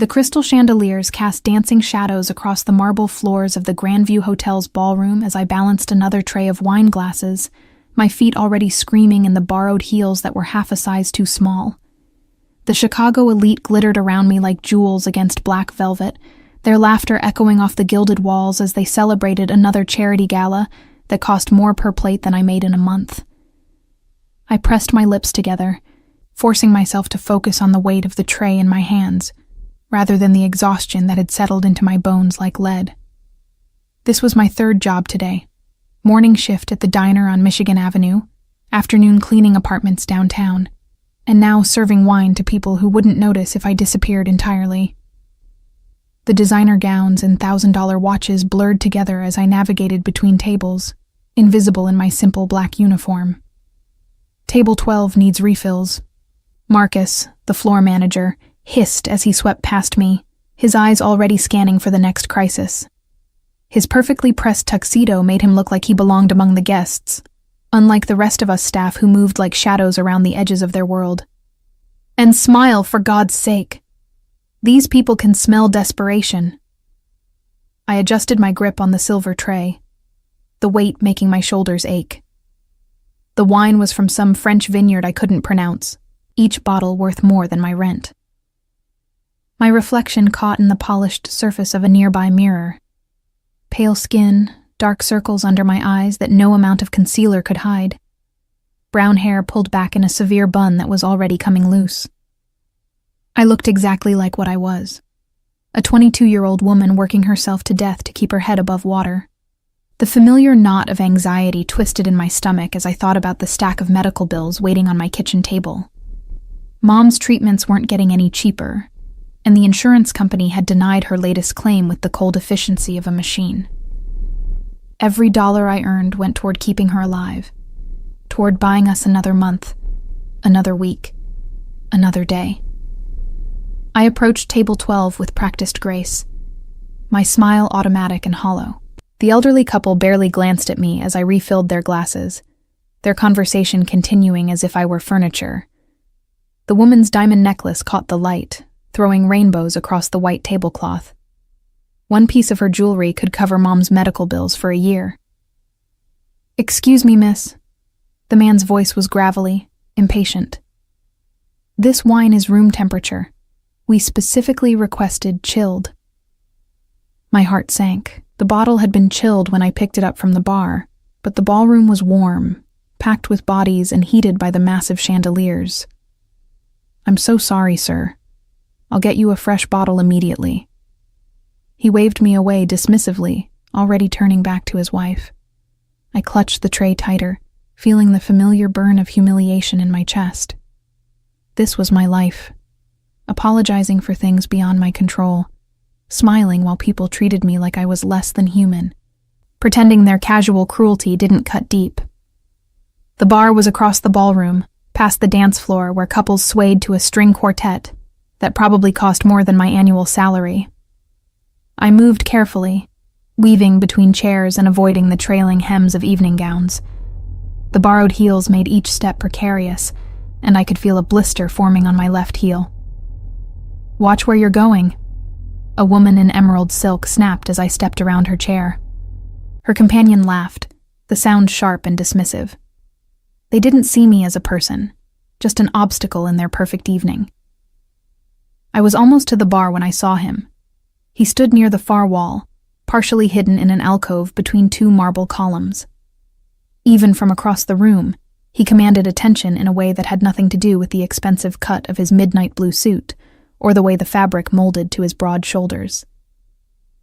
The crystal chandeliers cast dancing shadows across the marble floors of the Grandview Hotel's ballroom as I balanced another tray of wine glasses, my feet already screaming in the borrowed heels that were half a size too small. The Chicago elite glittered around me like jewels against black velvet, their laughter echoing off the gilded walls as they celebrated another charity gala that cost more per plate than I made in a month. I pressed my lips together, forcing myself to focus on the weight of the tray in my hands, rather than the exhaustion that had settled into my bones like lead. This was my third job today. Morning shift at the diner on Michigan Avenue, afternoon cleaning apartments downtown, and now serving wine to people who wouldn't notice if I disappeared entirely. The designer gowns and $1,000 watches blurred together as I navigated between tables, invisible in my simple black uniform. Table 12 needs refills. Marcus, the floor manager, hissed as he swept past me, his eyes already scanning for the next crisis. His perfectly pressed tuxedo made him look like he belonged among the guests, unlike the rest of us staff who moved like shadows around the edges of their world. And smile, for God's sake. These people can smell desperation. I adjusted my grip on the silver tray, the weight making my shoulders ache. The wine was from some French vineyard I couldn't pronounce, each bottle worth more than my rent. My reflection caught in the polished surface of a nearby mirror. Pale skin, dark circles under my eyes that no amount of concealer could hide. Brown hair pulled back in a severe bun that was already coming loose. I looked exactly like what I was. A 22-year-old woman working herself to death to keep her head above water. The familiar knot of anxiety twisted in my stomach as I thought about the stack of medical bills waiting on my kitchen table. Mom's treatments weren't getting any cheaper, and the insurance company had denied her latest claim with the cold efficiency of a machine. Every dollar I earned went toward keeping her alive, toward buying us another month, another week, another day. I approached table 12 with practiced grace, my smile automatic and hollow. The elderly couple barely glanced at me as I refilled their glasses, their conversation continuing as if I were furniture. The woman's diamond necklace caught the light, throwing rainbows across the white tablecloth. One piece of her jewelry could cover Mom's medical bills for a year. "Excuse me, miss." The man's voice was gravelly, impatient. "This wine is room temperature. We specifically requested chilled." My heart sank. The bottle had been chilled when I picked it up from the bar, but the ballroom was warm, packed with bodies and heated by the massive chandeliers. "I'm so sorry, sir. I'll get you a fresh bottle immediately." He waved me away dismissively, already turning back to his wife. I clutched the tray tighter, feeling the familiar burn of humiliation in my chest. This was my life. Apologizing for things beyond my control, smiling while people treated me like I was less than human, pretending their casual cruelty didn't cut deep. The bar was across the ballroom, past the dance floor where couples swayed to a string quartet that probably cost more than my annual salary. I moved carefully, weaving between chairs and avoiding the trailing hems of evening gowns. The borrowed heels made each step precarious, and I could feel a blister forming on my left heel. "Watch where you're going," a woman in emerald silk snapped as I stepped around her chair. Her companion laughed, the sound sharp and dismissive. They didn't see me as a person, just an obstacle in their perfect evening. I was almost to the bar when I saw him. He stood near the far wall, partially hidden in an alcove between two marble columns. Even from across the room, he commanded attention in a way that had nothing to do with the expensive cut of his midnight blue suit or the way the fabric molded to his broad shoulders.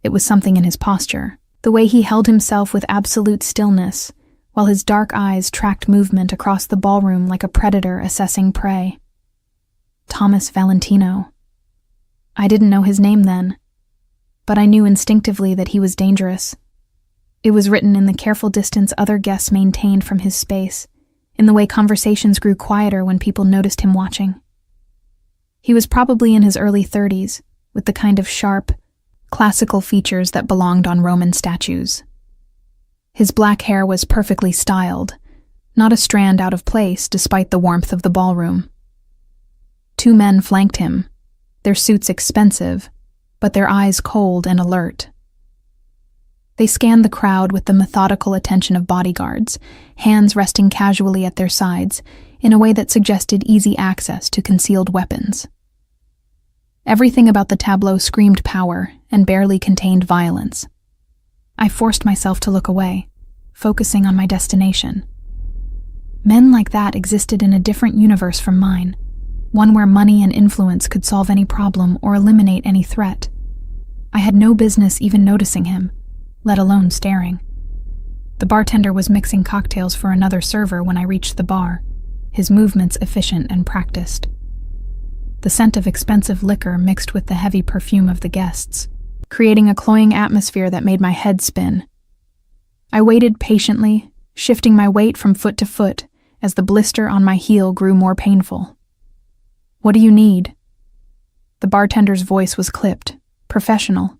It was something in his posture, the way he held himself with absolute stillness, while his dark eyes tracked movement across the ballroom like a predator assessing prey. Thomas Valentino. I didn't know his name then, but I knew instinctively that he was dangerous. It was written in the careful distance other guests maintained from his space, in the way conversations grew quieter when people noticed him watching. He was probably in his early 30s, with the kind of sharp, classical features that belonged on Roman statues. His black hair was perfectly styled, not a strand out of place despite the warmth of the ballroom. Two men flanked him, their suits expensive, but their eyes cold and alert. They scanned the crowd with the methodical attention of bodyguards, hands resting casually at their sides, in a way that suggested easy access to concealed weapons. Everything about the tableau screamed power and barely contained violence. I forced myself to look away, focusing on my destination. Men like that existed in a different universe from mine, one where money and influence could solve any problem or eliminate any threat. I had no business even noticing him, let alone staring. The bartender was mixing cocktails for another server when I reached the bar, his movements efficient and practiced. The scent of expensive liquor mixed with the heavy perfume of the guests, creating a cloying atmosphere that made my head spin. I waited patiently, shifting my weight from foot to foot as the blister on my heel grew more painful. "What do you need?" The bartender's voice was clipped, professional.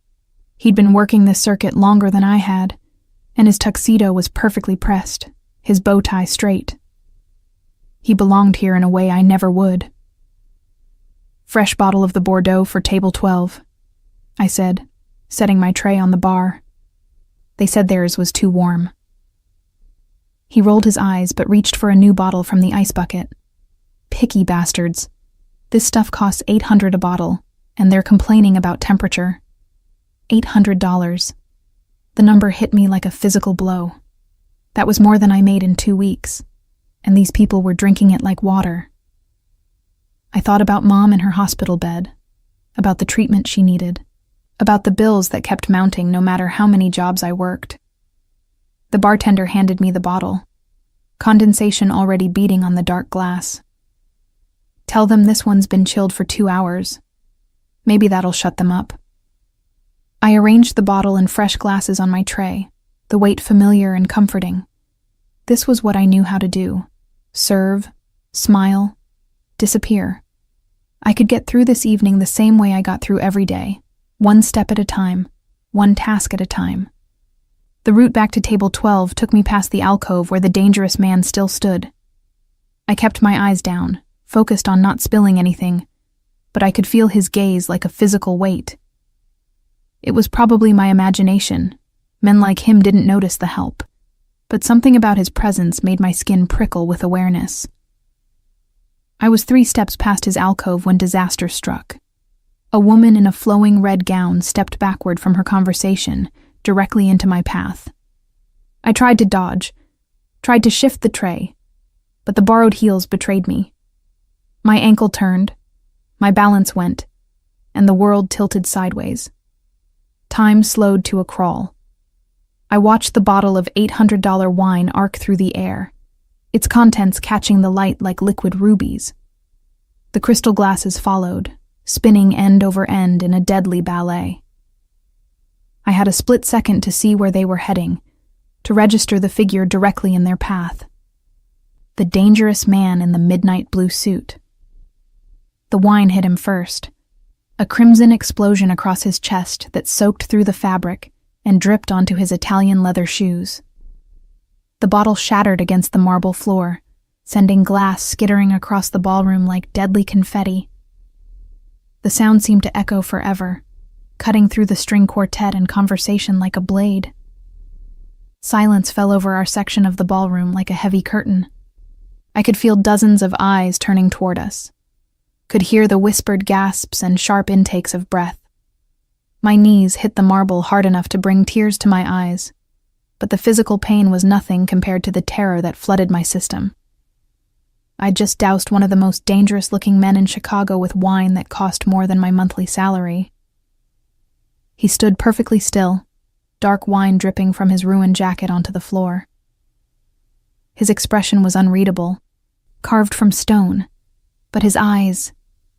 He'd been working this circuit longer than I had, and his tuxedo was perfectly pressed, his bow tie straight. He belonged here in a way I never would. "Fresh bottle of the Bordeaux for table 12, I said, setting my tray on the bar. They said theirs was too warm. He rolled his eyes but reached for a new bottle from the ice bucket. Picky bastards. This stuff costs $800 a bottle, and they're complaining about temperature. $800. The number hit me like a physical blow. That was more than I made in 2 weeks, and these people were drinking it like water. I thought about Mom in her hospital bed, about the treatment she needed, about the bills that kept mounting no matter how many jobs I worked. The bartender handed me the bottle, condensation already beating on the dark glass. "Tell them this one's been chilled for 2 hours. Maybe that'll shut them up." I arranged the bottle and fresh glasses on my tray, the weight familiar and comforting. This was what I knew how to do: serve, smile, disappear. I could get through this evening the same way I got through every day, one step at a time, one task at a time. The route back to table 12 took me past the alcove where the dangerous man still stood. I kept my eyes down, focused on not spilling anything, but I could feel his gaze like a physical weight. It was probably my imagination. Men like him didn't notice the help, but something about his presence made my skin prickle with awareness. I was 3 steps past his alcove when disaster struck. A woman in a flowing red gown stepped backward from her conversation, directly into my path. I tried to dodge, tried to shift the tray, but the borrowed heels betrayed me. My ankle turned, my balance went, and the world tilted sideways. Time slowed to a crawl. I watched the bottle of $800 wine arc through the air, its contents catching the light like liquid rubies. The crystal glasses followed, spinning end over end in a deadly ballet. I had a split second to see where they were heading, to register the figure directly in their path. The dangerous man in the midnight blue suit. The wine hit him first, a crimson explosion across his chest that soaked through the fabric and dripped onto his Italian leather shoes. The bottle shattered against the marble floor, sending glass skittering across the ballroom like deadly confetti. The sound seemed to echo forever, cutting through the string quartet and conversation like a blade. Silence fell over our section of the ballroom like a heavy curtain. I could feel dozens of eyes turning toward us, could hear the whispered gasps and sharp intakes of breath. My knees hit the marble hard enough to bring tears to my eyes, but the physical pain was nothing compared to the terror that flooded my system. I'd just doused one of the most dangerous-looking men in Chicago with wine that cost more than my monthly salary. He stood perfectly still, dark wine dripping from his ruined jacket onto the floor. His expression was unreadable, carved from stone, but his eyes,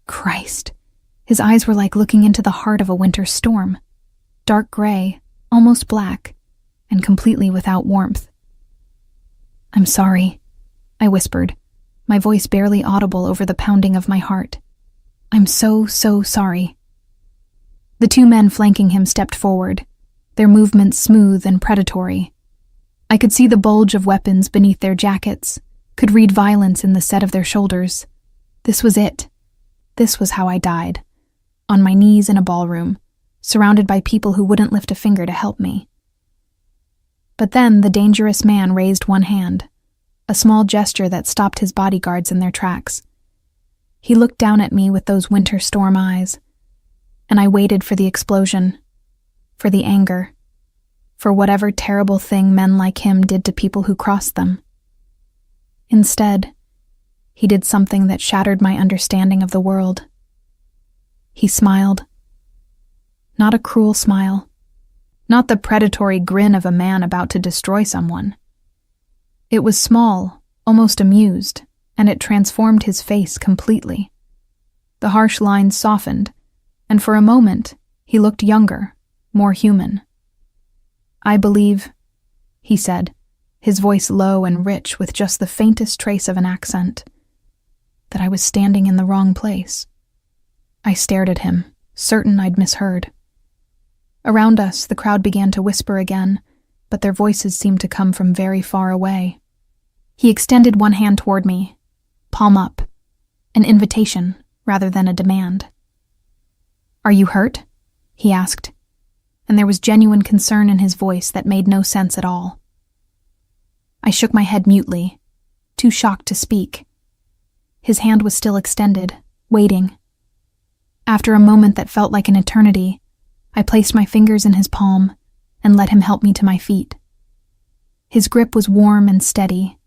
Christ, his eyes were like looking into the heart of a winter storm, dark gray, almost black, and completely without warmth. "I'm sorry," I whispered, my voice barely audible over the pounding of my heart. "I'm so sorry." The 2 men flanking him stepped forward, their movements smooth and predatory. I could see the bulge of weapons beneath their jackets, could read violence in the set of their shoulders. This was it. This was how I died. on my knees in a ballroom, surrounded by people who wouldn't lift a finger to help me. But then the dangerous man raised one hand, a small gesture that stopped his bodyguards in their tracks. He looked down at me with those winter storm eyes, and I waited for the explosion, for the anger, for whatever terrible thing men like him did to people who crossed them. Instead, he did something that shattered my understanding of the world. He smiled. Not a cruel smile. Not the predatory grin of a man about to destroy someone. It was small, almost amused, and it transformed his face completely. The harsh lines softened, and for a moment, he looked younger, more human. "I believe," he said, his voice low and rich with just the faintest trace of an accent, "that I was standing in the wrong place." I stared at him, certain I'd misheard. Around us, the crowd began to whisper again, but their voices seemed to come from very far away. He extended one hand toward me, palm up, an invitation rather than a demand. "Are you hurt?" he asked, and there was genuine concern in his voice that made no sense at all. I shook my head mutely, too shocked to speak. His hand was still extended, waiting. After a moment that felt like an eternity, I placed my fingers in his palm and let him help me to my feet. His grip was warm and steady,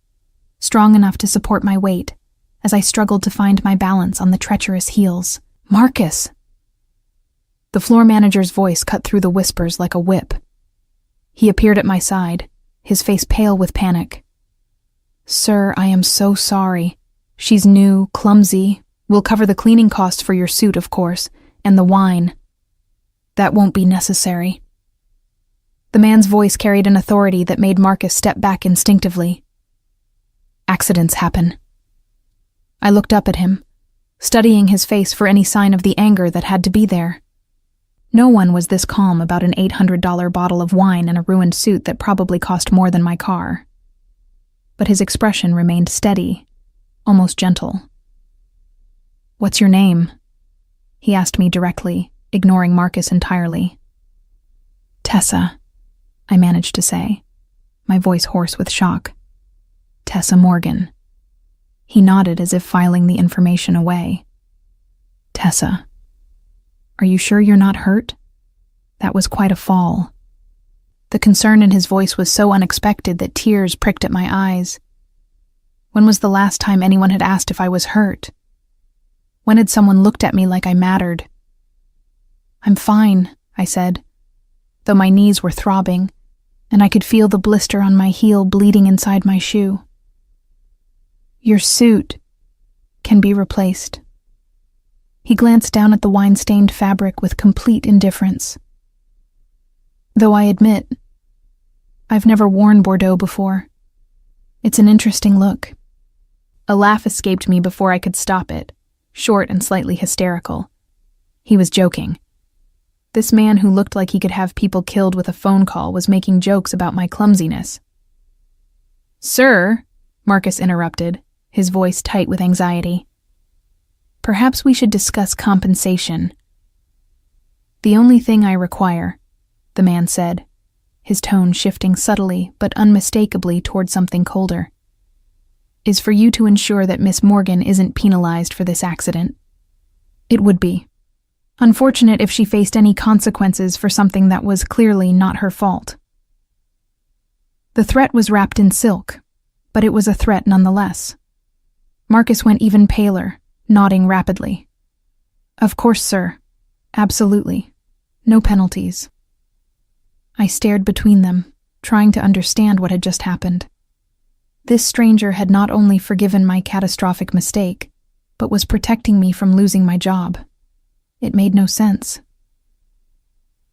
strong enough to support my weight as I struggled to find my balance on the treacherous heels. "Marcus!" The floor manager's voice cut through the whispers like a whip. He appeared at my side, his face pale with panic. "Sir, I am so sorry. She's new, clumsy. We'll cover the cleaning costs for your suit, of course, and the wine. That won't be necessary." The man's voice carried an authority that made Marcus step back instinctively. "Accidents happen." I looked up at him, studying his face for any sign of the anger that had to be there. No one was this calm about an $800 bottle of wine and a ruined suit that probably cost more than my car. But his expression remained steady, almost gentle. "What's your name?" he asked me directly, ignoring Marcus entirely. "Tessa," I managed to say, my voice hoarse with shock. "Tessa Morgan." He nodded as if filing the information away. "Tessa, are you sure you're not hurt? That was quite a fall." The concern in his voice was so unexpected that tears pricked at my eyes. When was the last time anyone had asked if I was hurt? When had someone looked at me like I mattered? "I'm fine," I said, though my knees were throbbing, and I could feel the blister on my heel bleeding inside my shoe. "Your suit can be replaced." He glanced down at the wine-stained fabric with complete indifference. "Though I admit, I've never worn Bordeaux before. It's an interesting look." A laugh escaped me before I could stop it, short and slightly hysterical. He was joking. This man who looked like he could have people killed with a phone call was making jokes about my clumsiness. "Sir," Marcus interrupted, his voice tight with anxiety. "Perhaps we should discuss compensation." "The only thing I require," the man said, his tone shifting subtly but unmistakably toward something colder, "is for you to ensure that Miss Morgan isn't penalized for this accident. It would be unfortunate if she faced any consequences for something that was clearly not her fault." The threat was wrapped in silk, but it was a threat nonetheless. Marcus went even paler, nodding rapidly. "Of course, sir. Absolutely. No penalties." I stared between them, trying to understand what had just happened. This stranger had not only forgiven my catastrophic mistake, but was protecting me from losing my job. It made no sense.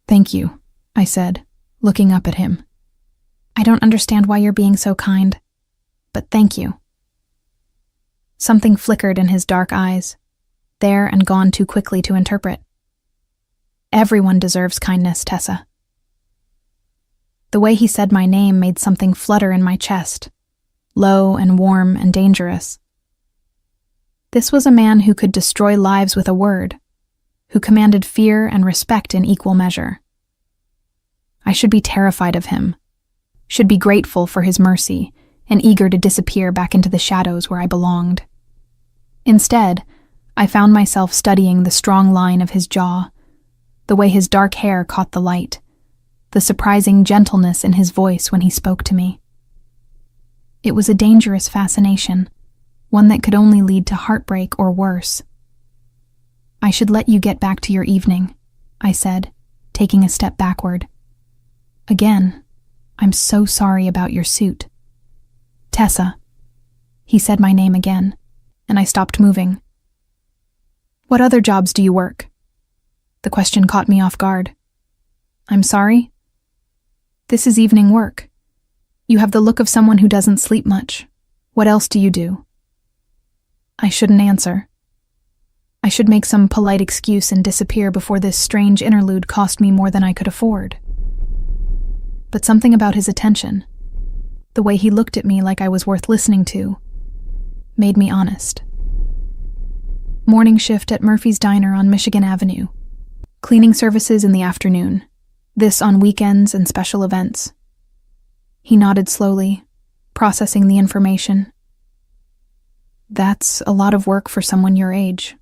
"Thank you," I said, looking up at him. "I don't understand why you're being so kind, but thank you." Something flickered in his dark eyes, there and gone too quickly to interpret. "Everyone deserves kindness, Tessa." The way he said my name made something flutter in my chest, low and warm and dangerous. This was a man who could destroy lives with a word, who commanded fear and respect in equal measure. I should be terrified of him, should be grateful for his mercy, and eager to disappear back into the shadows where I belonged. Instead, I found myself studying the strong line of his jaw, the way his dark hair caught the light, the surprising gentleness in his voice when he spoke to me. It was a dangerous fascination, one that could only lead to heartbreak or worse. "I should let you get back to your evening," I said, taking a step backward. "Again, I'm so sorry about your suit." "Tessa." He said my name again, and I stopped moving. "What other jobs do you work?" The question caught me off guard. "I'm sorry?" "This is evening work. You have the look of someone who doesn't sleep much. What else do you do?" I shouldn't answer. I should make some polite excuse and disappear before this strange interlude cost me more than I could afford. But something about his attention, the way he looked at me like I was worth listening to, made me honest. Morning shift at Murphy's Diner on Michigan Avenue. Cleaning services in the afternoon. This on weekends and special events. He nodded slowly, processing the information. "That's a lot of work for someone your age."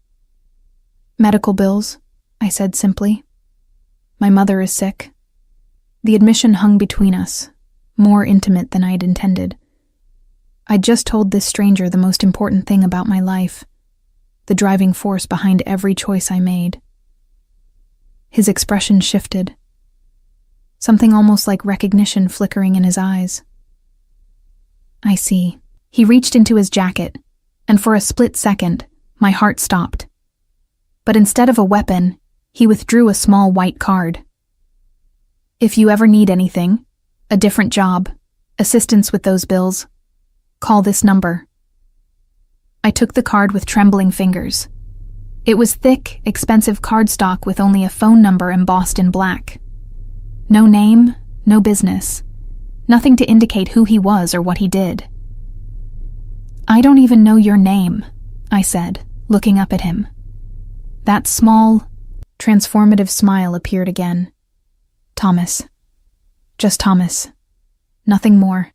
"Medical bills," I said simply. "My mother is sick." The admission hung between us, more intimate than I'd intended. I'd just told this stranger the most important thing about my life, the driving force behind every choice I made. His expression shifted, something almost like recognition flickering in his eyes. "I see." He reached into his jacket, and for a split second, my heart stopped. But instead of a weapon, he withdrew a small white card. "If you ever need anything, a different job, assistance with those bills, call this number." I took the card with trembling fingers. It was thick, expensive cardstock with only a phone number embossed in black. No name, no business, nothing to indicate who he was or what he did. "I don't even know your name," I said, looking up at him. That small, transformative smile appeared again. "Thomas. Just Thomas. Nothing more."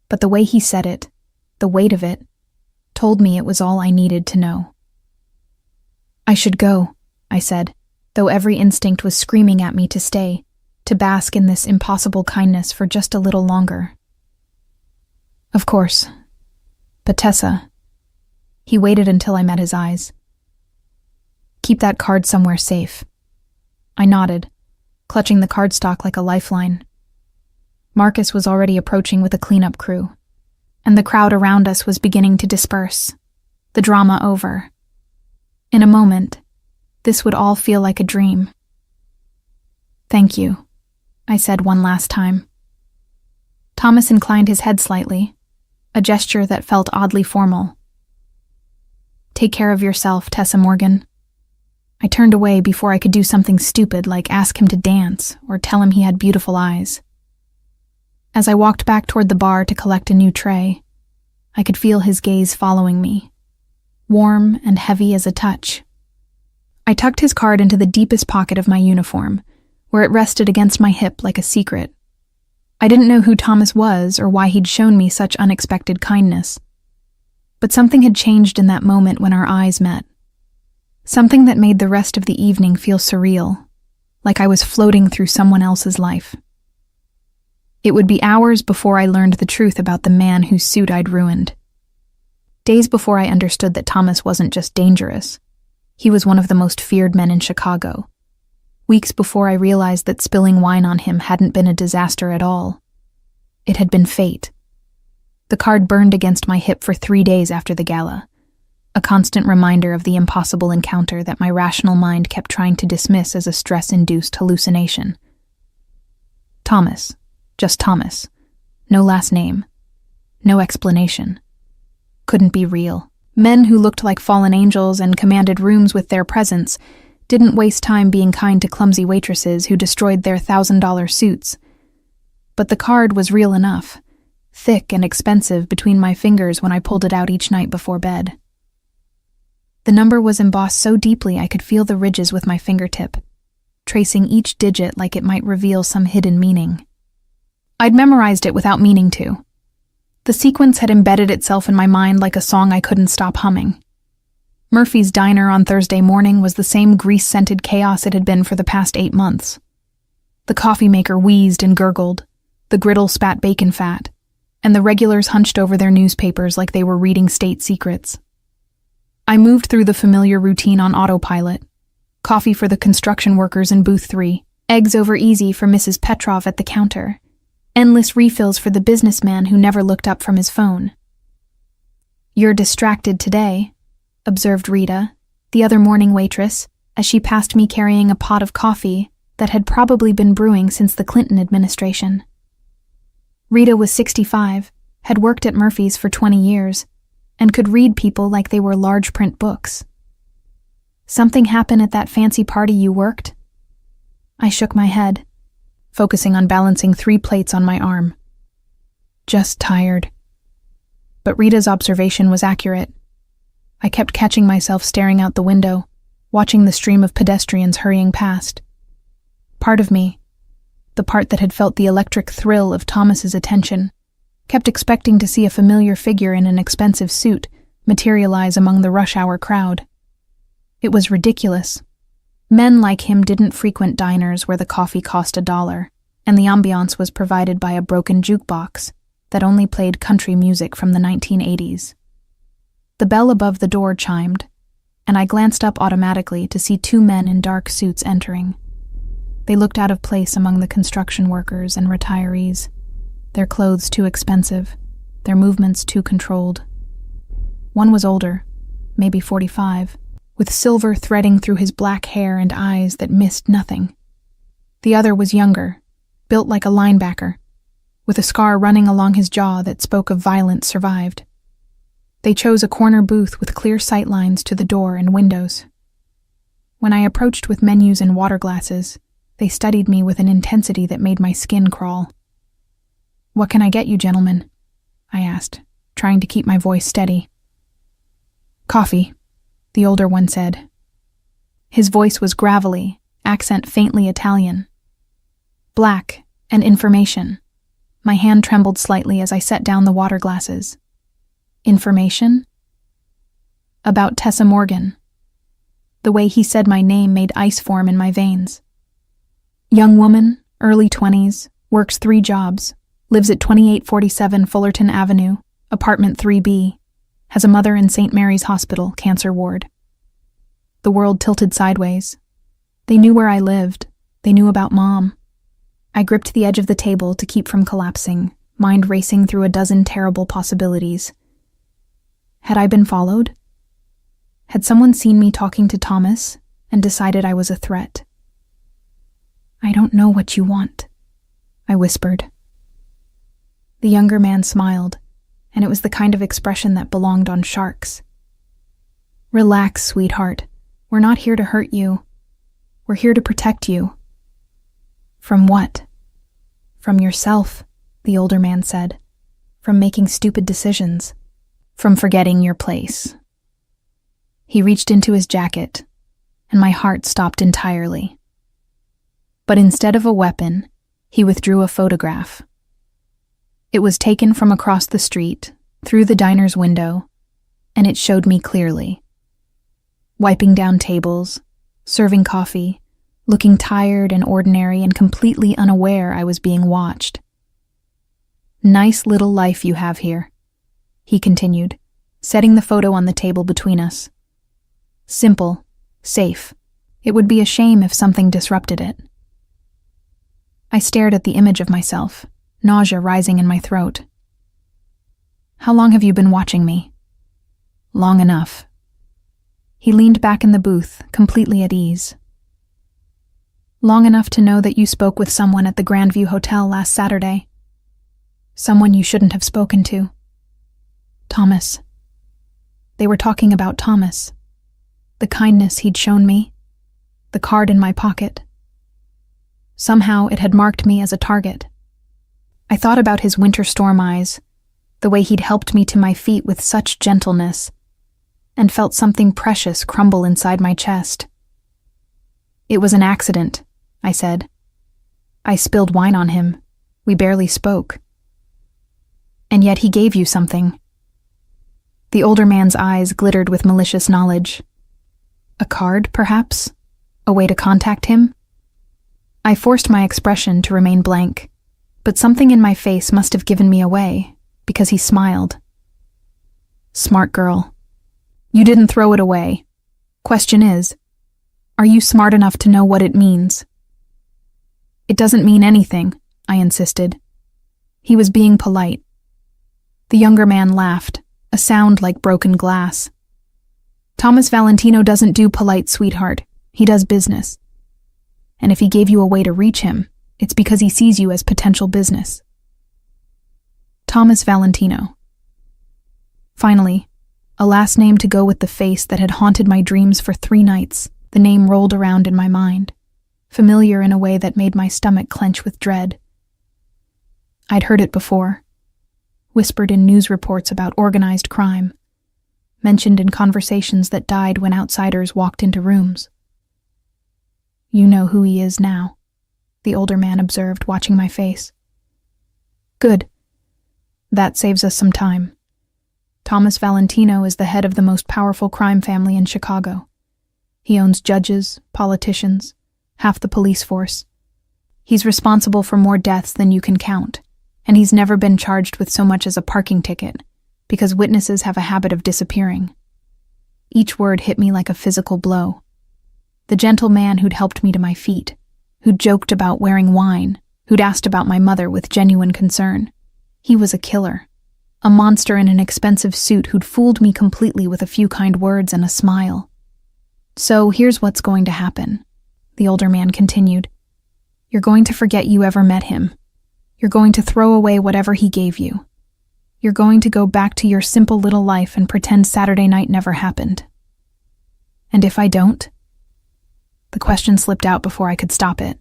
But the way he said it, the weight of it, told me it was all I needed to know. "I should go," I said, though every instinct was screaming at me to stay, to bask in this impossible kindness for just a little longer. "Of course. But Tessa..." He waited until I met his eyes. "Keep that card somewhere safe." I nodded, clutching the cardstock like a lifeline. Marcus was already approaching with a cleanup crew, and the crowd around us was beginning to disperse, the drama over. In a moment, this would all feel like a dream. "Thank you," I said one last time. Thomas inclined his head slightly, a gesture that felt oddly formal. "Take care of yourself, Tessa Morgan." I turned away before I could do something stupid like ask him to dance or tell him he had beautiful eyes. As I walked back toward the bar to collect a new tray, I could feel his gaze following me, warm and heavy as a touch. I tucked his card into the deepest pocket of my uniform, where it rested against my hip like a secret. I didn't know who Thomas was or why he'd shown me such unexpected kindness. But something had changed in that moment when our eyes met. Something that made the rest of the evening feel surreal, like I was floating through someone else's life. It would be hours before I learned the truth about the man whose suit I'd ruined. Days before I understood that Thomas wasn't just dangerous. He was one of the most feared men in Chicago. Weeks before I realized that spilling wine on him hadn't been a disaster at all. It had been fate. The card burned against my hip for 3 days after the gala, a constant reminder of the impossible encounter that my rational mind kept trying to dismiss as a stress-induced hallucination. Thomas. Just Thomas. No last name. No explanation. Couldn't be real. Men who looked like fallen angels and commanded rooms with their presence didn't waste time being kind to clumsy waitresses who destroyed their $1,000 suits. But the card was real enough, thick and expensive between my fingers when I pulled it out each night before bed. The number was embossed so deeply I could feel the ridges with my fingertip, tracing each digit like it might reveal some hidden meaning. I'd memorized it without meaning to. The sequence had embedded itself in my mind like a song I couldn't stop humming. Murphy's diner on Thursday morning was the same grease-scented chaos it had been for the past 8 months. The coffee maker wheezed and gurgled, the griddle spat bacon fat, and the regulars hunched over their newspapers like they were reading state secrets. I moved through the familiar routine on autopilot. Coffee for the construction workers in booth 3, eggs over easy for Mrs. Petrov at the counter, endless refills for the businessman who never looked up from his phone. "You're distracted today," observed Rita, the other morning waitress, as she passed me carrying a pot of coffee that had probably been brewing since the Clinton administration. Rita was 65, had worked at Murphy's for 20 years, and could read people like they were large print books. "Something happened at that fancy party you worked?" I shook my head, focusing on balancing 3 plates on my arm. "Just tired." But Rita's observation was accurate. I kept catching myself staring out the window, watching the stream of pedestrians hurrying past. Part of me, the part that had felt the electric thrill of Thomas's attention, kept expecting to see a familiar figure in an expensive suit materialize among the rush-hour crowd. It was ridiculous. Men like him didn't frequent diners where the coffee cost $1, and the ambiance was provided by a broken jukebox that only played country music from the 1980s. The bell above the door chimed, and I glanced up automatically to see 2 men in dark suits entering. They looked out of place among the construction workers and retirees, their clothes too expensive, their movements too controlled. One was older, maybe 45, with silver threading through his black hair and eyes that missed nothing. The other was younger, built like a linebacker, with a scar running along his jaw that spoke of violence survived. They chose a corner booth with clear sight lines to the door and windows. When I approached with menus and water glasses, they studied me with an intensity that made my skin crawl. "What can I get you, gentlemen?" I asked, trying to keep my voice steady. "Coffee," the older one said. His voice was gravelly, accent faintly Italian. "Black, and information." My hand trembled slightly as I set down the water glasses. "Information?" "About Tessa Morgan." The way he said my name made ice form in my veins. "Young woman, early 20s, works 3 jobs, lives at 2847 Fullerton Avenue, apartment 3B, has a mother in St. Mary's Hospital, cancer ward." The world tilted sideways. They knew where I lived. They knew about Mom. I gripped the edge of the table to keep from collapsing, mind racing through a dozen terrible possibilities. Had I been followed? Had someone seen me talking to Thomas and decided I was a threat? "I don't know what you want," I whispered. The younger man smiled, and it was the kind of expression that belonged on sharks. "Relax, sweetheart. We're not here to hurt you. We're here to protect you." "From what?" "From yourself," the older man said. "From making stupid decisions. From forgetting your place." He reached into his jacket, and my heart stopped entirely. But instead of a weapon, he withdrew a photograph. It was taken from across the street, through the diner's window, and it showed me clearly. Wiping down tables, serving coffee, looking tired and ordinary and completely unaware I was being watched. "Nice little life you have here," he continued, setting the photo on the table between us. "Simple, safe. It would be a shame if something disrupted it." I stared at the image of myself, nausea rising in my throat. "How long have you been watching me?" "Long enough." He leaned back in the booth, completely at ease. "Long enough to know that you spoke with someone at the Grandview Hotel last Saturday. Someone you shouldn't have spoken to. Thomas." They were talking about Thomas. The kindness he'd shown me. The card in my pocket. Somehow it had marked me as a target. I thought about his winter storm eyes, the way he'd helped me to my feet with such gentleness, and felt something precious crumble inside my chest. "It was an accident," I said. "I spilled wine on him. We barely spoke." "And yet he gave you something." The older man's eyes glittered with malicious knowledge. "A card, perhaps? A way to contact him?" I forced my expression to remain blank, but something in my face must have given me away, because he smiled. "Smart girl. You didn't throw it away. Question is, are you smart enough to know what it means?" "It doesn't mean anything," I insisted. He was being polite. The younger man laughed, a sound like broken glass. "Thomas Valentino doesn't do polite, sweetheart. He does business. And if he gave you a way to reach him, it's because he sees you as potential business." Thomas Valentino. Finally, a last name to go with the face that had haunted my dreams for 3 nights, the name rolled around in my mind, familiar in a way that made my stomach clench with dread. I'd heard it before, whispered in news reports about organized crime, mentioned in conversations that died when outsiders walked into rooms. "You know who he is now," the older man observed, watching my face. "Good. That saves us some time. Thomas Valentino is the head of the most powerful crime family in Chicago. He owns judges, politicians, half the police force. He's responsible for more deaths than you can count, and he's never been charged with so much as a parking ticket, because witnesses have a habit of disappearing." Each word hit me like a physical blow. The gentle man who'd helped me to my feet, who'd joked about wearing wine, who'd asked about my mother with genuine concern. He was a killer, a monster in an expensive suit who'd fooled me completely with a few kind words and a smile. "So here's what's going to happen," the older man continued. "You're going to forget you ever met him. You're going to throw away whatever he gave you. You're going to go back to your simple little life and pretend Saturday night never happened." "And if I don't?" The question slipped out before I could stop it.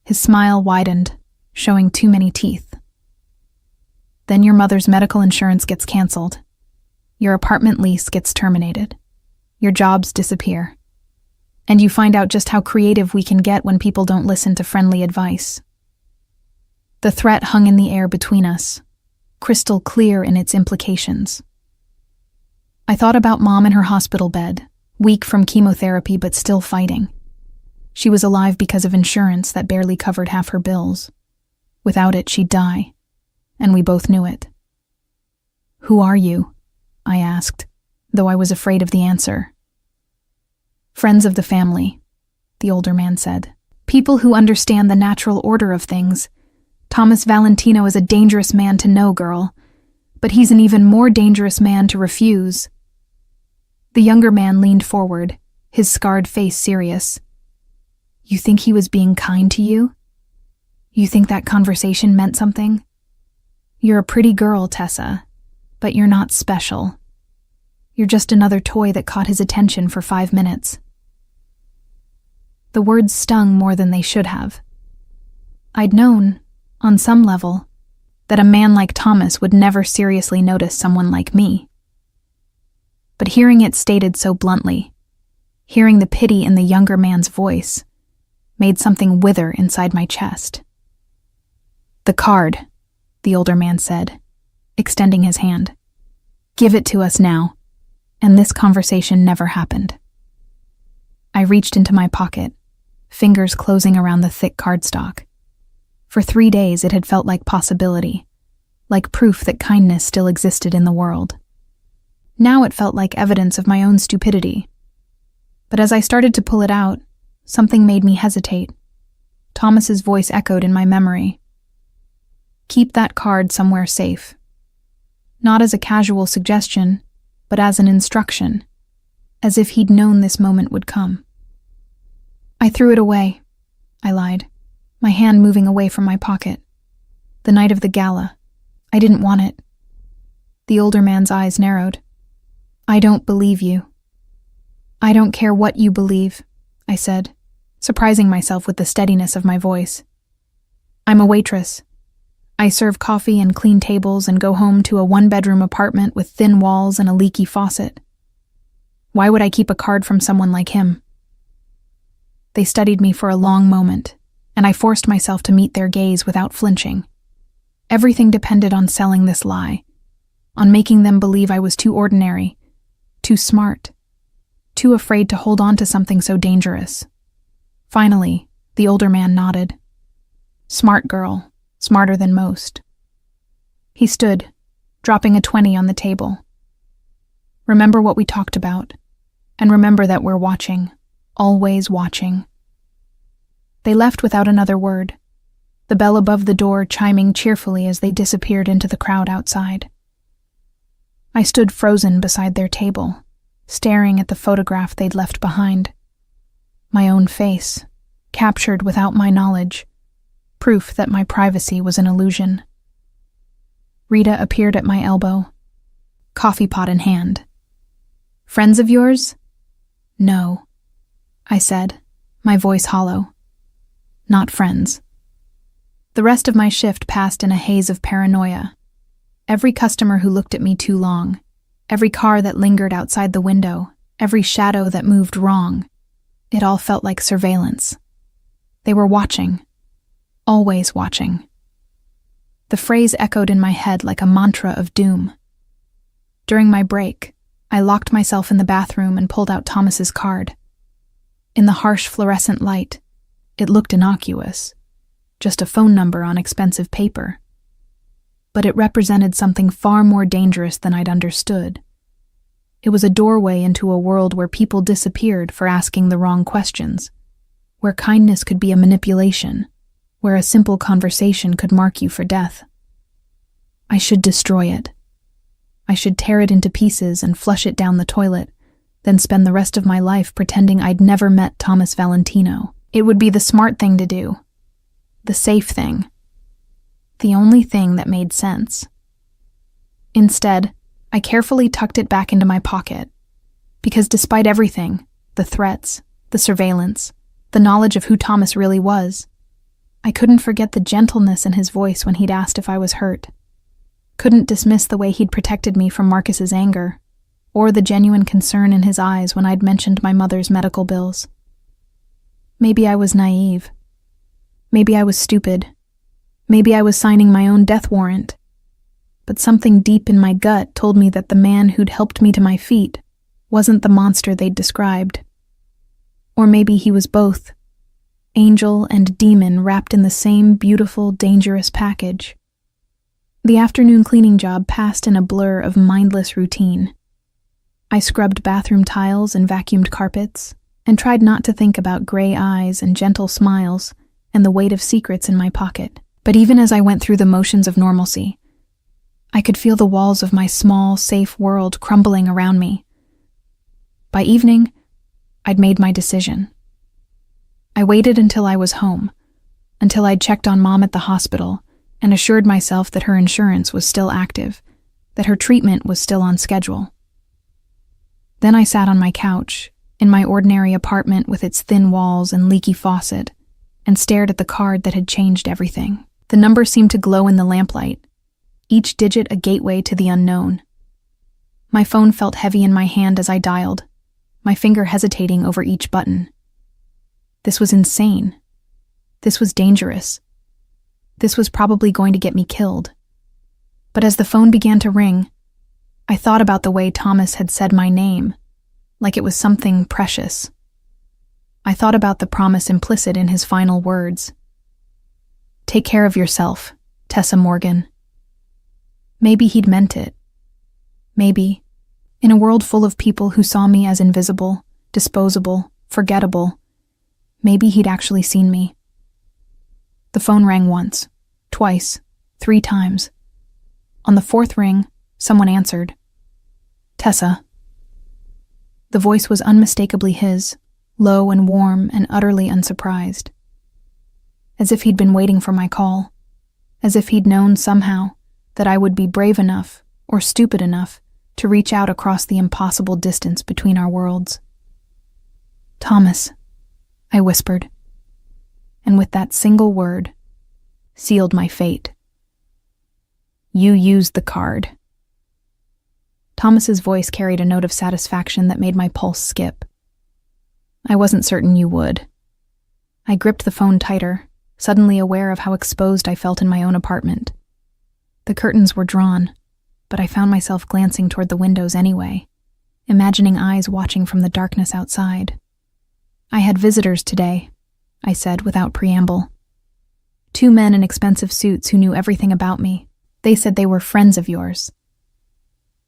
His smile widened, showing too many teeth. "Then your mother's medical insurance gets canceled. Your apartment lease gets terminated. Your jobs disappear. And you find out just how creative we can get when people don't listen to friendly advice." The threat hung in the air between us, crystal clear in its implications. I thought about Mom in her hospital bed, weak from chemotherapy but still fighting. She was alive because of insurance that barely covered half her bills. Without it, she'd die, and we both knew it. "Who are you?" I asked, though I was afraid of the answer. "Friends of the family," the older man said. "People who understand the natural order of things. Thomas Valentino is a dangerous man to know, girl, but he's an even more dangerous man to refuse." The younger man leaned forward, his scarred face serious. "You think he was being kind to you? You think that conversation meant something? You're a pretty girl, Tessa, but you're not special. You're just another toy that caught his attention for 5 minutes." The words stung more than they should have. I'd known, on some level, that a man like Thomas would never seriously notice someone like me. But hearing it stated so bluntly, hearing the pity in the younger man's voice, made something wither inside my chest. "The card," the older man said, extending his hand. "Give it to us now," and this conversation never happened. I reached into my pocket, fingers closing around the thick cardstock. For 3 days it had felt like possibility, like proof that kindness still existed in the world. Now it felt like evidence of my own stupidity. But as I started to pull it out, something made me hesitate. Thomas's voice echoed in my memory. "Keep that card somewhere safe." Not as a casual suggestion, but as an instruction, as if he'd known this moment would come. "I threw it away," I lied, my hand moving away from my pocket. "The night of the gala. I didn't want it." The older man's eyes narrowed. "I don't believe you." "I don't care what you believe," I said, surprising myself with the steadiness of my voice. "I'm a waitress. I serve coffee and clean tables and go home to a 1-bedroom apartment with thin walls and a leaky faucet. Why would I keep a card from someone like him? They studied me for a long moment, and I forced myself to meet their gaze without flinching. Everything depended on selling this lie, on making them believe I was too ordinary, too smart, too afraid to hold on to something so dangerous. Finally, the older man nodded. Smart girl, smarter than most. He stood, dropping a 20 on the table. Remember what we talked about, and remember that we're watching, always watching. They left without another word, the bell above the door chiming cheerfully as they disappeared into the crowd outside. I stood frozen beside their table, staring at the photograph they'd left behind. My own face, captured without my knowledge, proof that my privacy was an illusion. Rita appeared at my elbow, coffee pot in hand. Friends of yours? No, I said, my voice hollow. Not friends. The rest of my shift passed in a haze of paranoia. Every customer who looked at me too long, every car that lingered outside the window, every shadow that moved wrong, it all felt like surveillance. They were watching, always watching. The phrase echoed in my head like a mantra of doom. During my break, I locked myself in the bathroom and pulled out Thomas's card. In the harsh fluorescent light, it looked innocuous, just a phone number on expensive paper. But it represented something far more dangerous than I'd understood. It was a doorway into a world where people disappeared for asking the wrong questions, where kindness could be a manipulation, where a simple conversation could mark you for death. I should destroy it. I should tear it into pieces and flush it down the toilet, then spend the rest of my life pretending I'd never met Thomas Valentino. It would be the smart thing to do, the safe thing, the only thing that made sense. Instead, I carefully tucked it back into my pocket, because despite everything, the threats, the surveillance, the knowledge of who Thomas really was, I couldn't forget the gentleness in his voice when he'd asked if I was hurt. Couldn't dismiss the way he'd protected me from Marcus's anger, or the genuine concern in his eyes when I'd mentioned my mother's medical bills. Maybe I was naive. Maybe I was stupid. Maybe I was signing my own death warrant. But something deep in my gut told me that the man who'd helped me to my feet wasn't the monster they'd described. Or maybe he was both, angel and demon wrapped in the same beautiful, dangerous package. The afternoon cleaning job passed in a blur of mindless routine. I scrubbed bathroom tiles and vacuumed carpets, and tried not to think about gray eyes and gentle smiles and the weight of secrets in my pocket. But even as I went through the motions of normalcy, I could feel the walls of my small, safe world crumbling around me. By evening, I'd made my decision. I waited until I was home, until I'd checked on Mom at the hospital and assured myself that her insurance was still active, that her treatment was still on schedule. Then I sat on my couch, in my ordinary apartment with its thin walls and leaky faucet, and stared at the card that had changed everything. The number seemed to glow in the lamplight, each digit a gateway to the unknown. My phone felt heavy in my hand as I dialed, my finger hesitating over each button. This was insane. This was dangerous. This was probably going to get me killed. But as the phone began to ring, I thought about the way Thomas had said my name, like it was something precious. I thought about the promise implicit in his final words. Take care of yourself, Tessa Morgan. Maybe he'd meant it. Maybe, in a world full of people who saw me as invisible, disposable, forgettable, maybe he'd actually seen me. The phone rang once, twice, 3 times. On the 4th ring, someone answered. Tessa. The voice was unmistakably his, low and warm and utterly unsurprised. As if he'd been waiting for my call. As if he'd known somehow that I would be brave enough or stupid enough to reach out across the impossible distance between our worlds. Thomas, I whispered, and with that single word, sealed my fate. You used the card. Thomas's voice carried a note of satisfaction that made my pulse skip. I wasn't certain you would. I gripped the phone tighter, suddenly aware of how exposed I felt in my own apartment. The curtains were drawn, but I found myself glancing toward the windows anyway, imagining eyes watching from the darkness outside. I had visitors today, I said without preamble. 2 men in expensive suits who knew everything about me. They said they were friends of yours.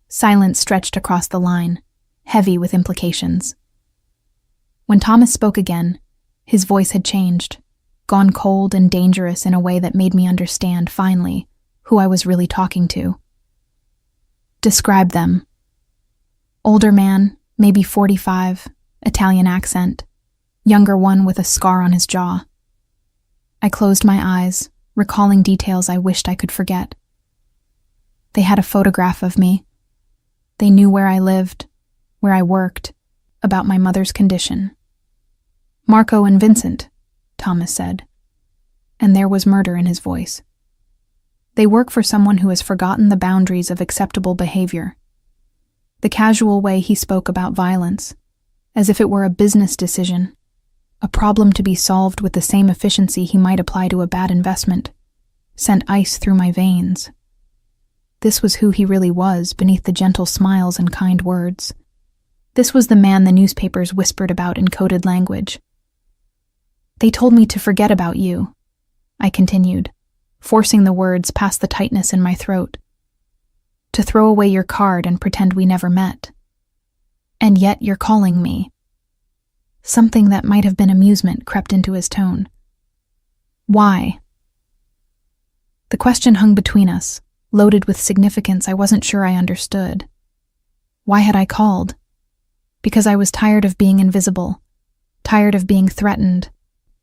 Silence stretched across the line, heavy with implications. When Thomas spoke again, his voice had changed, gone cold and dangerous in a way that made me understand, finally, who I was really talking to. Describe them. Older man, maybe 45, Italian accent. Younger one with a scar on his jaw. I closed my eyes, recalling details I wished I could forget. They had a photograph of me. They knew where I lived, where I worked, about my mother's condition. Marco and Vincent, Thomas said, and there was murder in his voice. They work for someone who has forgotten the boundaries of acceptable behavior. The casual way he spoke about violence, as if it were a business decision, a problem to be solved with the same efficiency he might apply to a bad investment, sent ice through my veins. This was who he really was beneath the gentle smiles and kind words. This was the man the newspapers whispered about in coded language. They told me to forget about you, I continued, forcing the words past the tightness in my throat. To throw away your card and pretend we never met. And yet you're calling me. Something that might have been amusement crept into his tone. Why? The question hung between us, loaded with significance I wasn't sure I understood. Why had I called? Because I was tired of being invisible, tired of being threatened,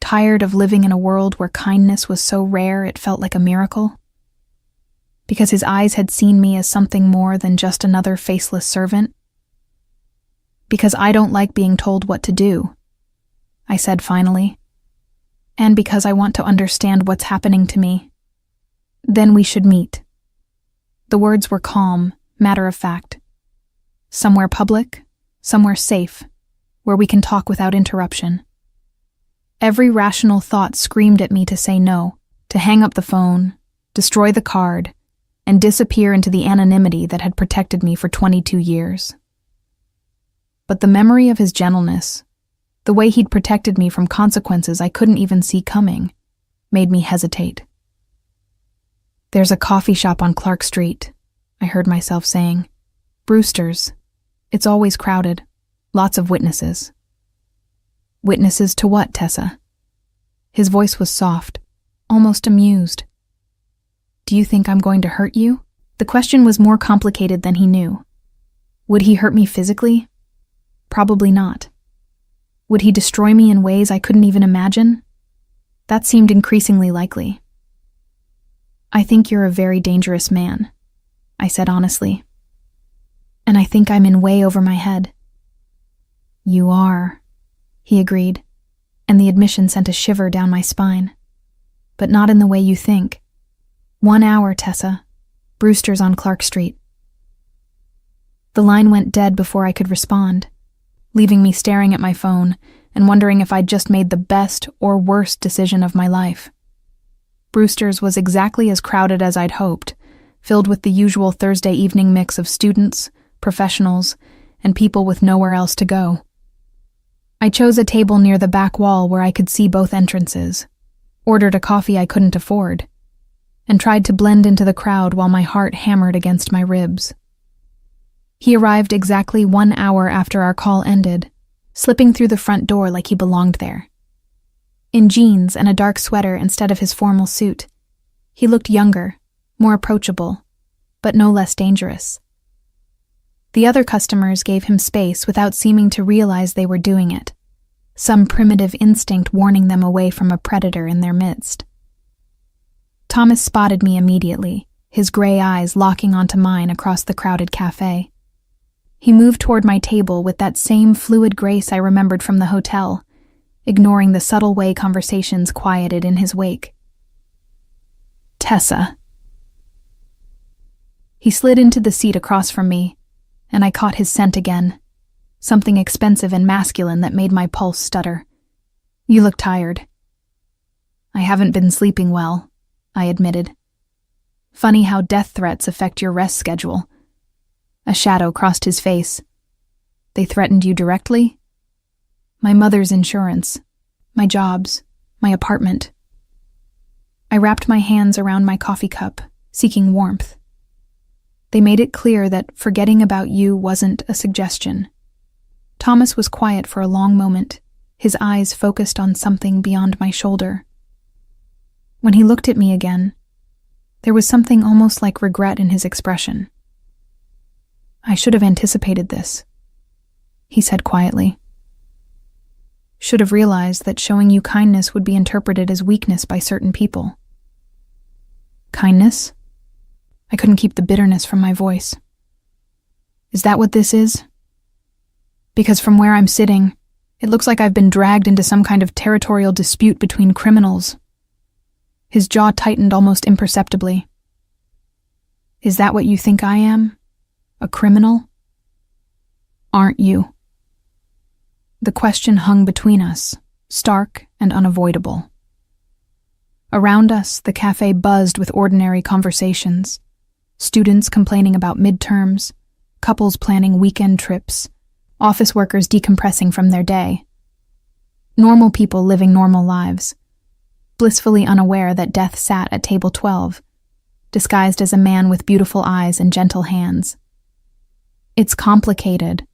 tired of living in a world where kindness was so rare it felt like a miracle? Because his eyes had seen me as something more than just another faceless servant? Because I don't like being told what to do, I said finally. And because I want to understand what's happening to me. Then we should meet. The words were calm, matter of fact. Somewhere public, somewhere safe, where we can talk without interruption. Every rational thought screamed at me to say no, to hang up the phone, destroy the card, and disappear into the anonymity that had protected me for 22 years. But the memory of his gentleness, the way he'd protected me from consequences I couldn't even see coming, made me hesitate. There's a coffee shop on Clark Street, I heard myself saying. Brewster's. It's always crowded. Lots of witnesses. Witnesses to what, Tessa? His voice was soft, almost amused. Do you think I'm going to hurt you? The question was more complicated than he knew. Would he hurt me physically? Probably not. Would he destroy me in ways I couldn't even imagine? That seemed increasingly likely. I think you're a very dangerous man, I said honestly. And I think I'm in way over my head. You are, he agreed, and the admission sent a shiver down my spine. But not in the way you think. 1 hour, Tessa. Brewster's on Clark Street. The line went dead before I could respond, leaving me staring at my phone and wondering if I'd just made the best or worst decision of my life. Brewster's was exactly as crowded as I'd hoped, filled with the usual Thursday evening mix of students, professionals, and people with nowhere else to go. I chose a table near the back wall where I could see both entrances, ordered a coffee I couldn't afford, and tried to blend into the crowd while my heart hammered against my ribs. He arrived exactly 1 hour after our call ended, slipping through the front door like he belonged there. In jeans and a dark sweater instead of his formal suit, he looked younger, more approachable, but no less dangerous. The other customers gave him space without seeming to realize they were doing it, some primitive instinct warning them away from a predator in their midst. Thomas spotted me immediately, his gray eyes locking onto mine across the crowded cafe. He moved toward my table with that same fluid grace I remembered from the hotel, ignoring the subtle way conversations quieted in his wake. Tessa. He slid into the seat across from me, and I caught his scent again, something expensive and masculine that made my pulse stutter. "You look tired." "I haven't been sleeping well," I admitted. "Funny how death threats affect your rest schedule." A shadow crossed his face. "They threatened you directly?" "My mother's insurance, my jobs, my apartment." I wrapped my hands around my coffee cup, seeking warmth. They made it clear that forgetting about you wasn't a suggestion. Thomas was quiet for a long moment, his eyes focused on something beyond my shoulder. When he looked at me again, there was something almost like regret in his expression. "I should have anticipated this," he said quietly. "Should have realized that showing you kindness would be interpreted as weakness by certain people." "Kindness?" I couldn't keep the bitterness from my voice. "Is that what this is? Because from where I'm sitting, it looks like I've been dragged into some kind of territorial dispute between criminals." His jaw tightened almost imperceptibly. "Is that what you think I am? A criminal? Aren't you?" The question hung between us, stark and unavoidable. Around us, the cafe buzzed with ordinary conversations. Students complaining about midterms, couples planning weekend trips, office workers decompressing from their day. Normal people living normal lives, blissfully unaware that death sat at table 12, disguised as a man with beautiful eyes and gentle hands. "It's complicated,"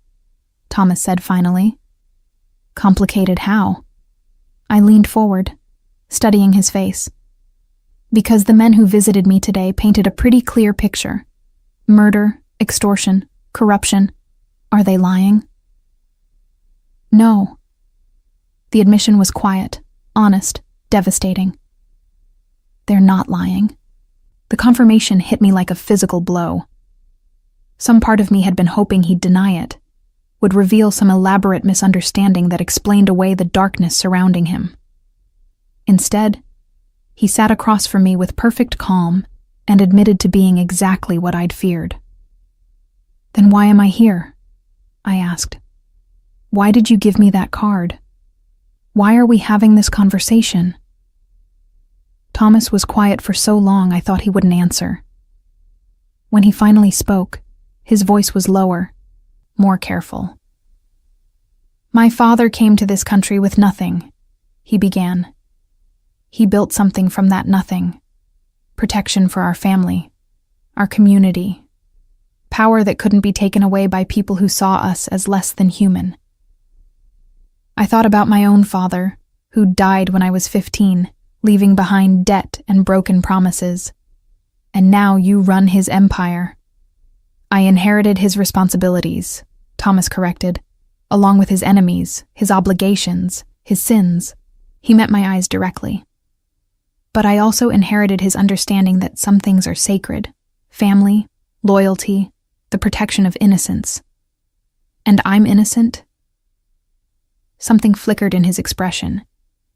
Thomas said finally. "Complicated how?" I leaned forward, studying his face. "Because the men who visited me today painted a pretty clear picture. Murder, extortion, corruption. Are they lying?" "No." The admission was quiet, honest, devastating. "They're not lying." The confirmation hit me like a physical blow. Some part of me had been hoping he'd deny it, would reveal some elaborate misunderstanding that explained away the darkness surrounding him. Instead, he sat across from me with perfect calm and admitted to being exactly what I'd feared. "Then why am I here?" I asked. "Why did you give me that card? Why are we having this conversation?" Thomas was quiet for so long I thought he wouldn't answer. When he finally spoke, his voice was lower, more careful. "My father came to this country with nothing," he began. "He built something from that nothing. Protection for our family, our community. Power that couldn't be taken away by people who saw us as less than human. I thought about my own father, who died when I was 15, leaving behind debt and broken promises. And now you run his empire." "I inherited his responsibilities," Thomas corrected, "along with his enemies, his obligations, his sins." He met my eyes directly. "But I also inherited his understanding that some things are sacred: family, loyalty, the protection of innocence. And I'm innocent?" Something flickered in his expression.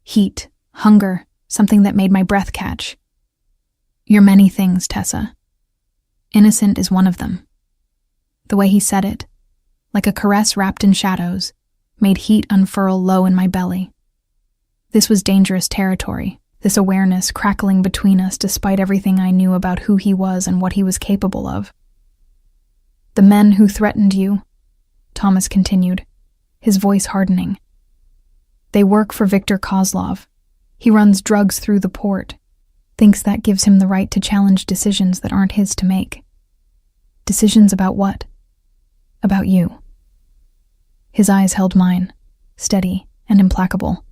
Heat, hunger, something that made my breath catch. "You're many things, Tessa. Innocent is one of them." The way he said it, like a caress wrapped in shadows, made heat unfurl low in my belly. This was dangerous territory, this awareness crackling between us despite everything I knew about who he was and what he was capable of. "The men who threatened you," Thomas continued, his voice hardening. "They work for Viktor Kozlov. He runs drugs through the port, thinks that gives him the right to challenge decisions that aren't his to make." "Decisions about what?" "About you." His eyes held mine, steady and implacable.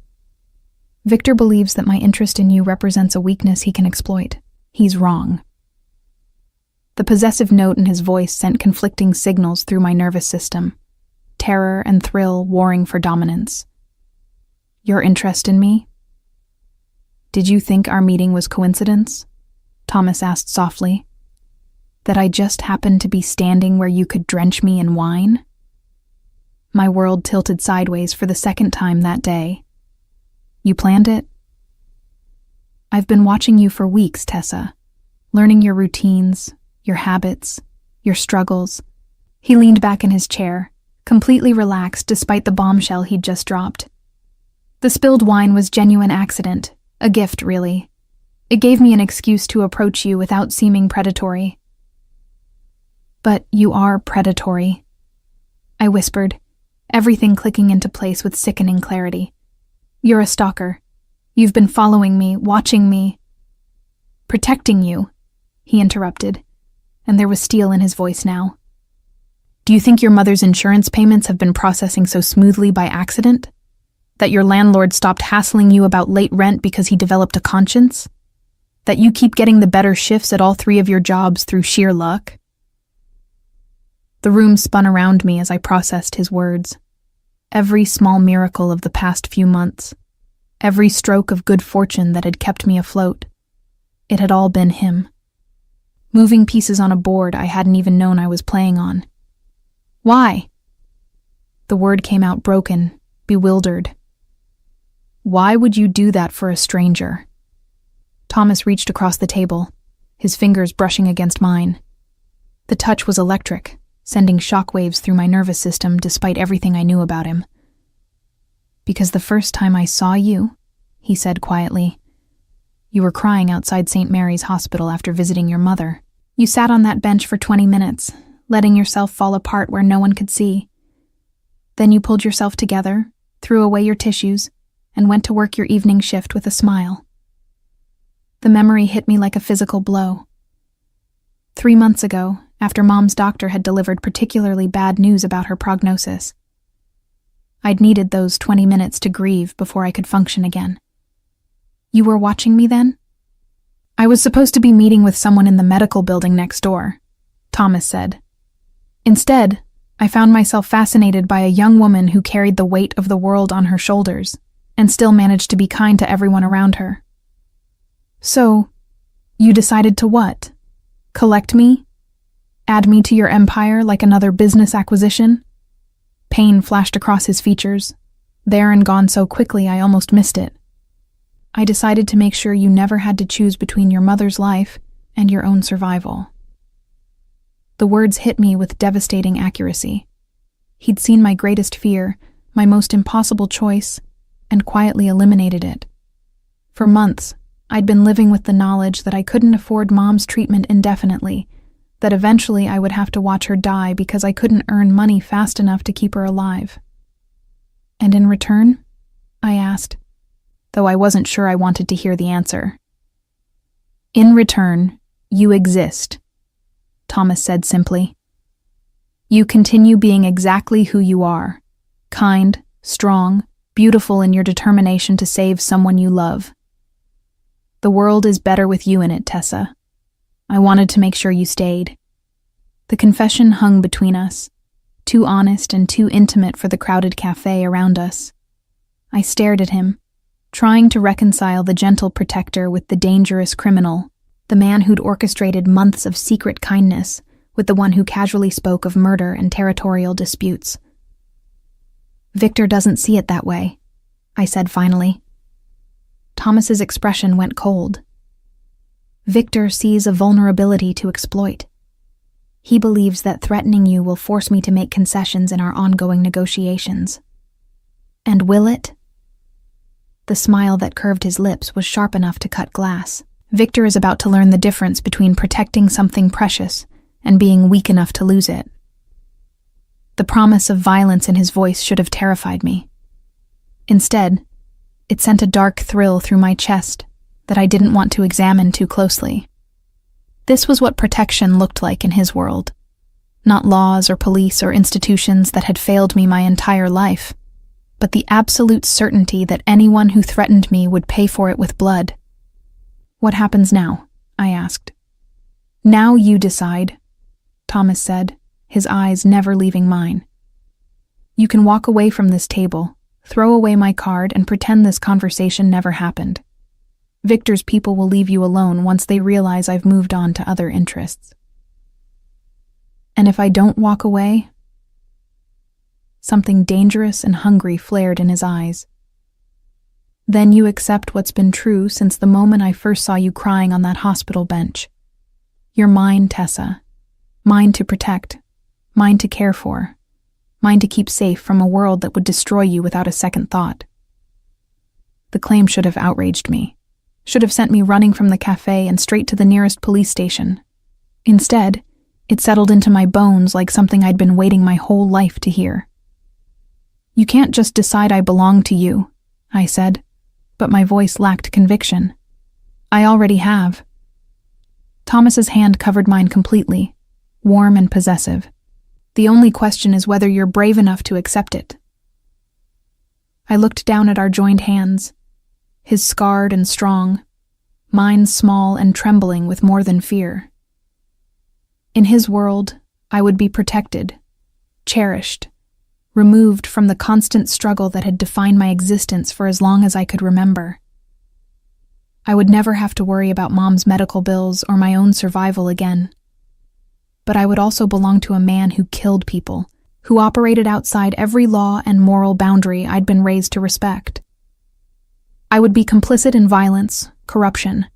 "Victor believes that my interest in you represents a weakness he can exploit. He's wrong." The possessive note in his voice sent conflicting signals through my nervous system, terror and thrill warring for dominance. "Your interest in me?" "Did you think our meeting was coincidence?" Thomas asked softly. "That I just happened to be standing where you could drench me in wine?" My world tilted sideways for the second time that day. "You planned it?" "I've been watching you for weeks, Tessa, learning your routines, your habits, your struggles, He leaned back in his chair, completely relaxed despite the bombshell he'd just dropped. The spilled wine was genuine accident, a gift, really. It gave me an excuse to approach you without seeming predatory. But you are predatory, I whispered, everything clicking into place with sickening clarity. You're a stalker. You've been following me, watching me. Protecting you, he interrupted, and there was steel in his voice now. Do you think your mother's insurance payments have been processing so smoothly by accident? That your landlord stopped hassling you about late rent because he developed a conscience? That you keep getting the better shifts at all 3 of your jobs through sheer luck? The room spun around me as I processed his words. Every small miracle of the past few months, every stroke of good fortune that had kept me afloat, it had all been him. Moving pieces on a board I hadn't even known I was playing on. Why? The word came out broken, bewildered. Why would you do that for a stranger? Thomas reached across the table, his fingers brushing against mine. The touch was electric, sending shockwaves through my nervous system despite everything I knew about him. Because the first time I saw you, he said quietly, you were crying outside St. Mary's Hospital after visiting your mother. You sat on that bench for 20 minutes, letting yourself fall apart where no one could see. Then you pulled yourself together, threw away your tissues, and went to work your evening shift with a smile. The memory hit me like a physical blow. 3 months ago, after Mom's doctor had delivered particularly bad news about her prognosis, I'd needed those 20 minutes to grieve before I could function again. You were watching me then? I was supposed to be meeting with someone in the medical building next door, Thomas said. Instead, I found myself fascinated by a young woman who carried the weight of the world on her shoulders and still managed to be kind to everyone around her. So, you decided to what? Collect me? Add me to your empire like another business acquisition? Pain flashed across his features, there and gone so quickly I almost missed it. I decided to make sure you never had to choose between your mother's life and your own survival. The words hit me with devastating accuracy. He'd seen my greatest fear, my most impossible choice, and quietly eliminated it. For months, I'd been living with the knowledge that I couldn't afford Mom's treatment indefinitely, that eventually I would have to watch her die because I couldn't earn money fast enough to keep her alive. And in return? I asked, though I wasn't sure I wanted to hear the answer. In return, you exist, Thomas said simply. You continue being exactly who you are, kind, strong, beautiful in your determination to save someone you love. The world is better with you in it, Tessa. I wanted to make sure you stayed. The confession hung between us, too honest and too intimate for the crowded cafe around us. I stared at him, trying to reconcile the gentle protector with the dangerous criminal, the man who'd orchestrated months of secret kindness with the one who casually spoke of murder and territorial disputes. Victor doesn't see it that way, I said finally. Thomas's expression went cold. Victor sees a vulnerability to exploit. He believes that threatening you will force me to make concessions in our ongoing negotiations. And will it? The smile that curved his lips was sharp enough to cut glass. Victor is about to learn the difference between protecting something precious and being weak enough to lose it. The promise of violence in his voice should have terrified me. Instead, it sent a dark thrill through my chest that I didn't want to examine too closely. This was what protection looked like in his world. Not laws or police or institutions that had failed me my entire life, but the absolute certainty that anyone who threatened me would pay for it with blood. What happens now? I asked. Now you decide, Thomas said, his eyes never leaving mine. You can walk away from this table, throw away my card, and pretend this conversation never happened. Victor's people will leave you alone once they realize I've moved on to other interests. And if I don't walk away? Something dangerous and hungry flared in his eyes. Then you accept what's been true since the moment I first saw you crying on that hospital bench. You're mine, Tessa. Mine to protect. Mine to care for. Mine to keep safe from a world that would destroy you without a second thought. The claim should have outraged me. Should have sent me running from the cafe and straight to the nearest police station. Instead, it settled into my bones like something I'd been waiting my whole life to hear. You can't just decide I belong to you, I said, but my voice lacked conviction. I already have. Thomas's hand covered mine completely, warm and possessive. The only question is whether you're brave enough to accept it. I looked down at our joined hands, his scarred and strong, mine small and trembling with more than fear. In his world, I would be protected, cherished, removed from the constant struggle that had defined my existence for as long as I could remember. I would never have to worry about Mom's medical bills or my own survival again. But I would also belong to a man who killed people, who operated outside every law and moral boundary I'd been raised to respect. I would be complicit in violence, corruption,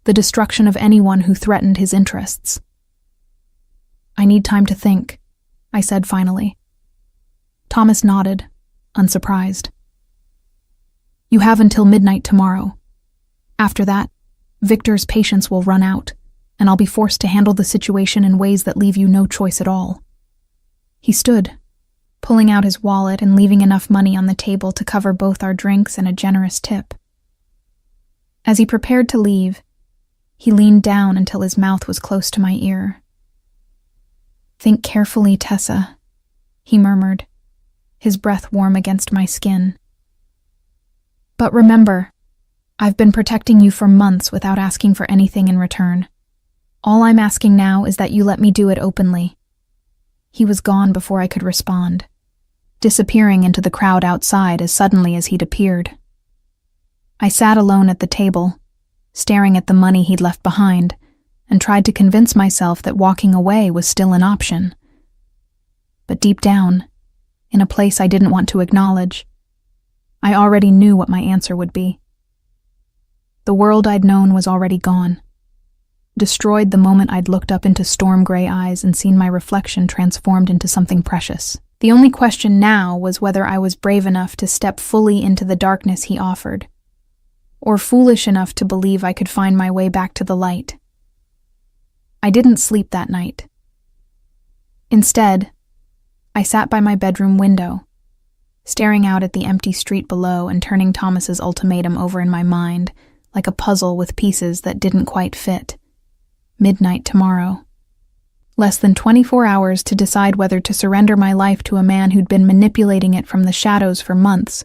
the destruction of anyone who threatened his interests. I need time to think, I said finally. Thomas nodded, unsurprised. You have until midnight tomorrow. After that, Victor's patience will run out, and I'll be forced to handle the situation in ways that leave you no choice at all. He stood, pulling out his wallet and leaving enough money on the table to cover both our drinks and a generous tip. As he prepared to leave, he leaned down until his mouth was close to my ear. Think carefully, Tessa, he murmured, his breath warm against my skin. But remember, I've been protecting you for months without asking for anything in return. All I'm asking now is that you let me do it openly. He was gone before I could respond, disappearing into the crowd outside as suddenly as he'd appeared. I sat alone at the table, staring at the money he'd left behind, and tried to convince myself that walking away was still an option. But deep down, in a place I didn't want to acknowledge, I already knew what my answer would be. The world I'd known was already gone, destroyed the moment I'd looked up into storm-gray eyes and seen my reflection transformed into something precious. The only question now was whether I was brave enough to step fully into the darkness he offered, or foolish enough to believe I could find my way back to the light. I didn't sleep that night. Instead, I sat by my bedroom window, staring out at the empty street below and turning Thomas's ultimatum over in my mind like a puzzle with pieces that didn't quite fit. Midnight tomorrow. Less than 24 hours to decide whether to surrender my life to a man who'd been manipulating it from the shadows for months,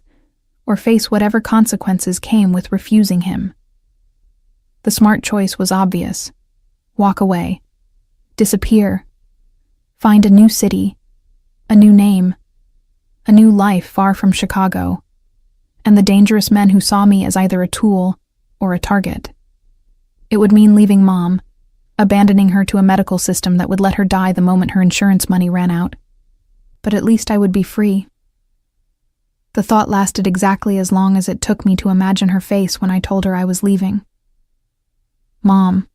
or face whatever consequences came with refusing him. The smart choice was obvious. Walk away. Disappear. Find a new city. A new name. A new life far from Chicago. And the dangerous men who saw me as either a tool or a target. It would mean leaving Mom, abandoning her to a medical system that would let her die the moment her insurance money ran out. But at least I would be free. The thought lasted exactly as long as it took me to imagine her face when I told her I was leaving. Mom,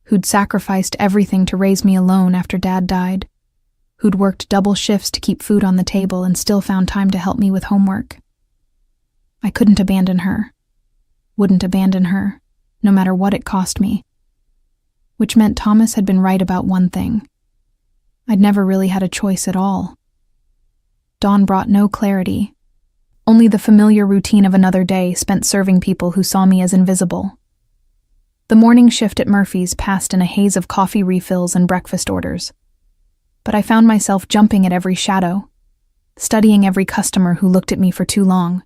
who'd sacrificed everything to raise me alone after Dad died, who'd worked double shifts to keep food on the table and still found time to help me with homework. I couldn't abandon her. Wouldn't abandon her, no matter what it cost me. Which meant Thomas had been right about one thing. I'd never really had a choice at all. Dawn brought no clarity, only the familiar routine of another day spent serving people who saw me as invisible. The morning shift at Murphy's passed in a haze of coffee refills and breakfast orders. But I found myself jumping at every shadow, studying every customer who looked at me for too long.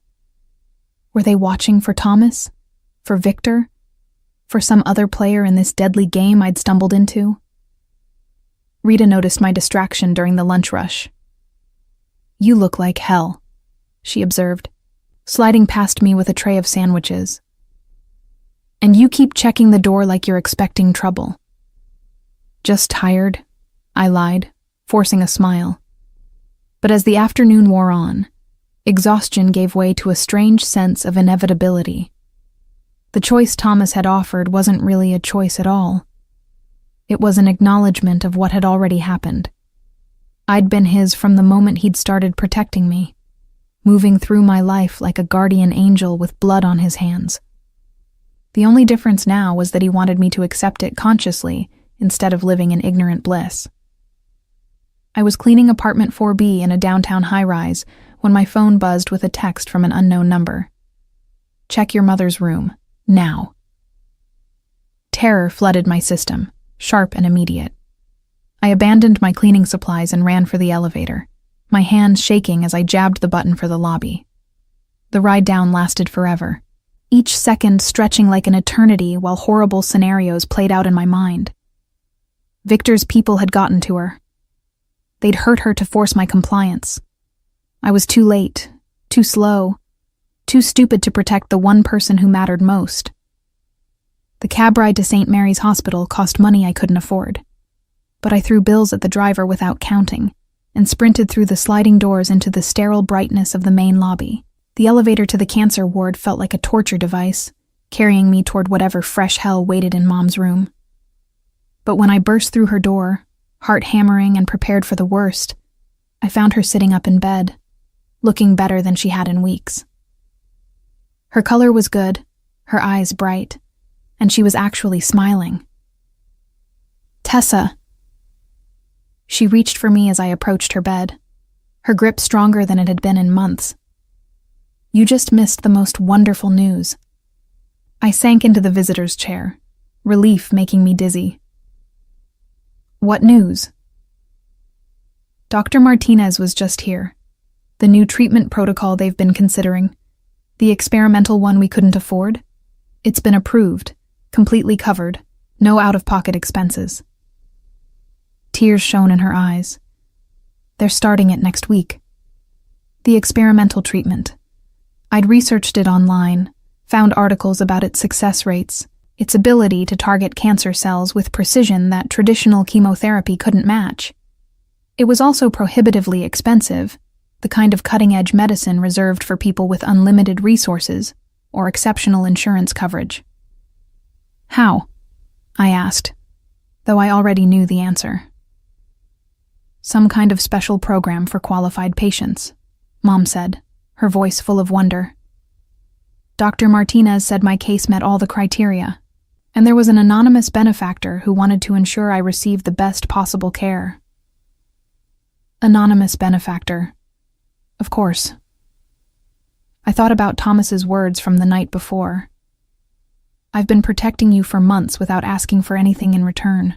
Were they watching for Thomas? For Victor? For some other player in this deadly game I'd stumbled into? Rita noticed my distraction during the lunch rush. "You look like hell," she observed, sliding past me with a tray of sandwiches. "And you keep checking the door like you're expecting trouble." "Just tired," I lied, forcing a smile. But as the afternoon wore on, exhaustion gave way to a strange sense of inevitability. The choice Thomas had offered wasn't really a choice at all. It was an acknowledgement of what had already happened. I'd been his from the moment he'd started protecting me, moving through my life like a guardian angel with blood on his hands. The only difference now was that he wanted me to accept it consciously instead of living in ignorant bliss. I was cleaning apartment 4B in a downtown high-rise when my phone buzzed with a text from an unknown number. "Check your mother's room, now." Terror flooded my system, sharp and immediate. I abandoned my cleaning supplies and ran for the elevator, my hands shaking as I jabbed the button for the lobby. The ride down lasted forever, each second stretching like an eternity while horrible scenarios played out in my mind. Victor's people had gotten to her. They'd hurt her to force my compliance. I was too late, too slow, too stupid to protect the one person who mattered most. The cab ride to St. Mary's Hospital cost money I couldn't afford, but I threw bills at the driver without counting and sprinted through the sliding doors into the sterile brightness of the main lobby. The elevator to the cancer ward felt like a torture device, carrying me toward whatever fresh hell waited in Mom's room. But when I burst through her door, heart hammering and prepared for the worst, I found her sitting up in bed, looking better than she had in weeks. Her color was good, her eyes bright, and she was actually smiling. "Tessa." She reached for me as I approached her bed, her grip stronger than it had been in months. "You just missed the most wonderful news." I sank into the visitor's chair, relief making me dizzy. "What news?" "Dr. Martinez was just here. The new treatment protocol they've been considering, the experimental one we couldn't afford, it's been approved, completely covered, no out-of-pocket expenses." Tears shone in her eyes. "They're starting it next week." The experimental treatment. I'd researched it online, found articles about its success rates, its ability to target cancer cells with precision that traditional chemotherapy couldn't match. It was also prohibitively expensive, the kind of cutting-edge medicine reserved for people with unlimited resources or exceptional insurance coverage. "How?" I asked, though I already knew the answer. "Some kind of special program for qualified patients," Mom said, her voice full of wonder. "Dr. Martinez said my case met all the criteria, and there was an anonymous benefactor who wanted to ensure I received the best possible care." Anonymous benefactor. Of course. I thought about Thomas's words from the night before. "I've been protecting you for months without asking for anything in return."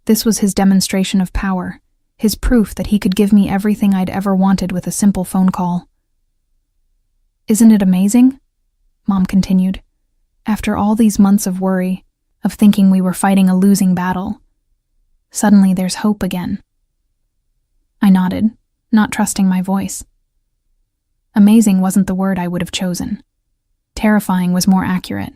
This was his demonstration of power, his proof that he could give me everything I'd ever wanted with a simple phone call. "Isn't it amazing?" Mom continued. "After all these months of worry, of thinking we were fighting a losing battle, suddenly there's hope again." I nodded, not trusting my voice. Amazing wasn't the word I would have chosen. Terrifying was more accurate.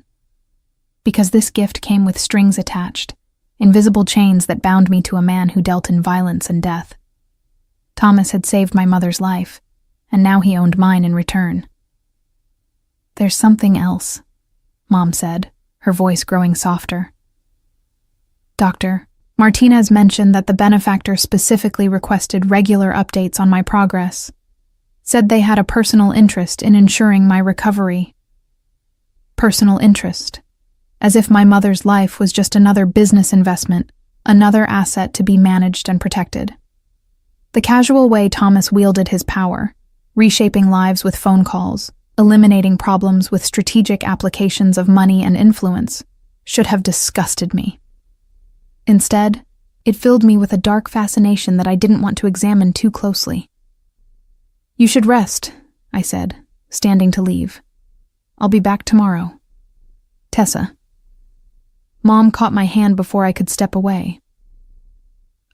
Because this gift came with strings attached, invisible chains that bound me to a man who dealt in violence and death. Thomas had saved my mother's life, and now he owned mine in return. "There's something else," Mom said, her voice growing softer. "Dr. Martinez mentioned that the benefactor specifically requested regular updates on my progress, said they had a personal interest in ensuring my recovery." Personal interest. As if my mother's life was just another business investment, another asset to be managed and protected. The casual way Thomas wielded his power, reshaping lives with phone calls, eliminating problems with strategic applications of money and influence, should have disgusted me. Instead, it filled me with a dark fascination that I didn't want to examine too closely. "You should rest," I said, standing to leave. "I'll be back tomorrow. Tessa." Mom caught my hand before I could step away.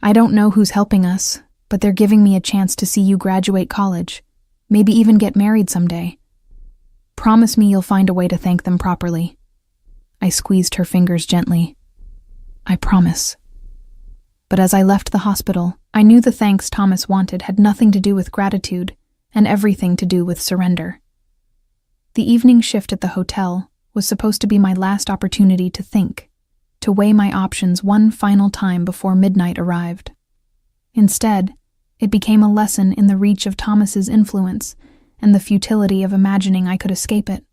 "I don't know who's helping us, but they're giving me a chance to see you graduate college, maybe even get married someday. Promise me you'll find a way to thank them properly." I squeezed her fingers gently. "I promise." But as I left the hospital, I knew the thanks Thomas wanted had nothing to do with gratitude and everything to do with surrender. The evening shift at the hotel was supposed to be my last opportunity to think, to weigh my options one final time before midnight arrived. Instead, it became a lesson in the reach of Thomas's influence and the futility of imagining I could escape it.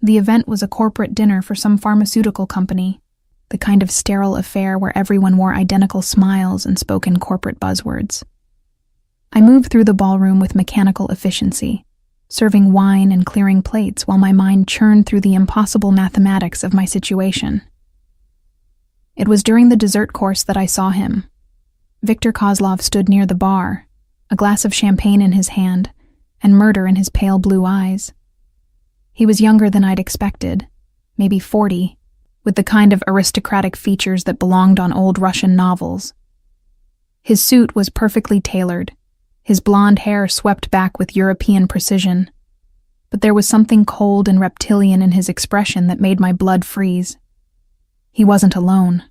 The event was a corporate dinner for some pharmaceutical company, the kind of sterile affair where everyone wore identical smiles and spoke in corporate buzzwords. I moved through the ballroom with mechanical efficiency, serving wine and clearing plates while my mind churned through the impossible mathematics of my situation. It was during the dessert course that I saw him. Viktor Kozlov stood near the bar, a glass of champagne in his hand, and murder in his pale blue eyes. He was younger than I'd expected, maybe 40, with the kind of aristocratic features that belonged on old Russian novels. His suit was perfectly tailored, his blonde hair swept back with European precision, but there was something cold and reptilian in his expression that made my blood freeze. He wasn't alone.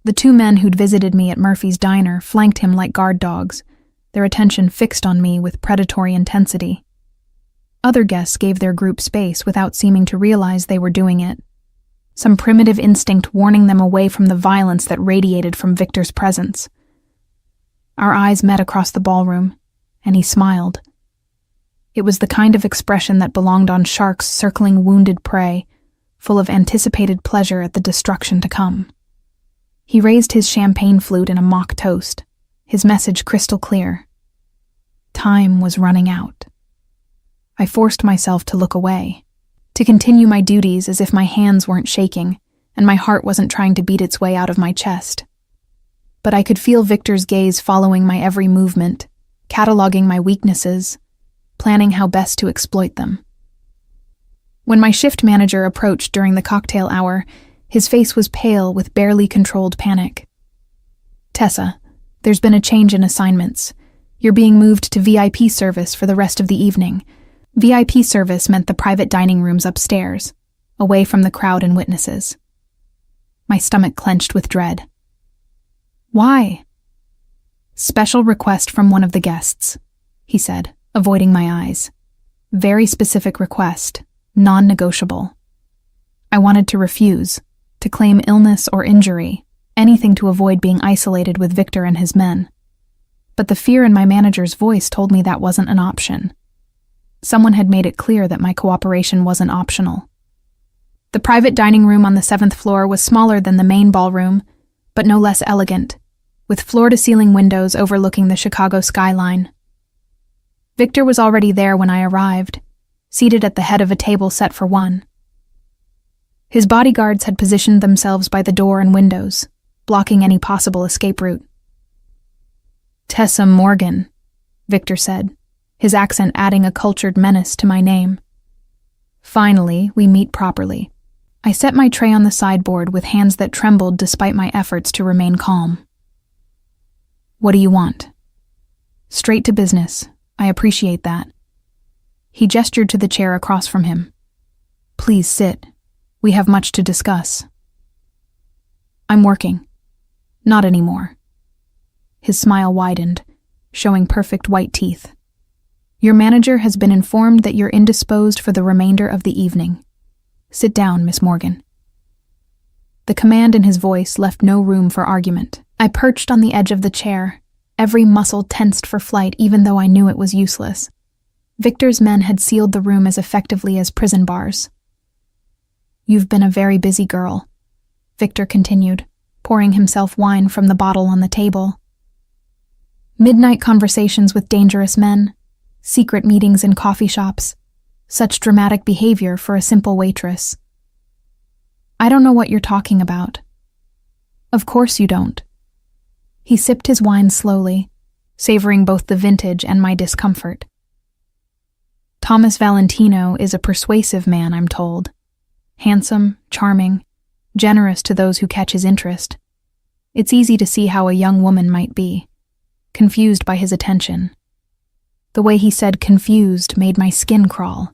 The two men who'd visited me at Murphy's diner flanked him like guard dogs, their attention fixed on me with predatory intensity. Other guests gave their group space without seeming to realize they were doing it, some primitive instinct warning them away from the violence that radiated from Victor's presence. Our eyes met across the ballroom, and he smiled. It was the kind of expression that belonged on sharks circling wounded prey, full of anticipated pleasure at the destruction to come. He raised his champagne flute in a mock toast, his message crystal clear. Time was running out. I forced myself to look away, to continue my duties as if my hands weren't shaking and my heart wasn't trying to beat its way out of my chest. But I could feel Victor's gaze following my every movement, cataloging my weaknesses, planning how best to exploit them. When my shift manager approached during the cocktail hour, his face was pale with barely controlled panic. "Tessa, there's been a change in assignments. You're being moved to VIP service for the rest of the evening." VIP service meant the private dining rooms upstairs, away from the crowd and witnesses. My stomach clenched with dread. "Why?" "Special request from one of the guests," he said, avoiding my eyes. "Very specific request, non-negotiable." I wanted to refuse, to claim illness or injury, anything to avoid being isolated with Victor and his men. But the fear in my manager's voice told me that wasn't an option. Someone had made it clear that my cooperation wasn't optional. The private dining room on the 7th floor was smaller than the main ballroom, but no less elegant, with floor-to-ceiling windows overlooking the Chicago skyline. Victor was already there when I arrived, seated at the head of a table set for one. His bodyguards had positioned themselves by the door and windows, blocking any possible escape route. "Tessa Morgan," Victor said, his accent adding a cultured menace to my name. "Finally, we meet properly." I set my tray on the sideboard with hands that trembled despite my efforts to remain calm. "What do you want?" "Straight to business. I appreciate that." He gestured to the chair across from him. "Please sit. We have much to discuss." "I'm working." "Not anymore." His smile widened, showing perfect white teeth. "Your manager has been informed that you're indisposed for the remainder of the evening. Sit down, Miss Morgan." The command in his voice left no room for argument. I perched on the edge of the chair, every muscle tensed for flight even though I knew it was useless. Victor's men had sealed the room as effectively as prison bars. "You've been a very busy girl," Victor continued, pouring himself wine from the bottle on the table. "Midnight conversations with dangerous men, secret meetings in coffee shops, such dramatic behavior for a simple waitress." "I don't know what you're talking about." "Of course you don't." He sipped his wine slowly, savoring both the vintage and my discomfort. "Thomas Valentino is a persuasive man, I'm told. Handsome, charming, generous to those who catch his interest. It's easy to see how a young woman might be, confused by his attention. The way he said confused made my skin crawl.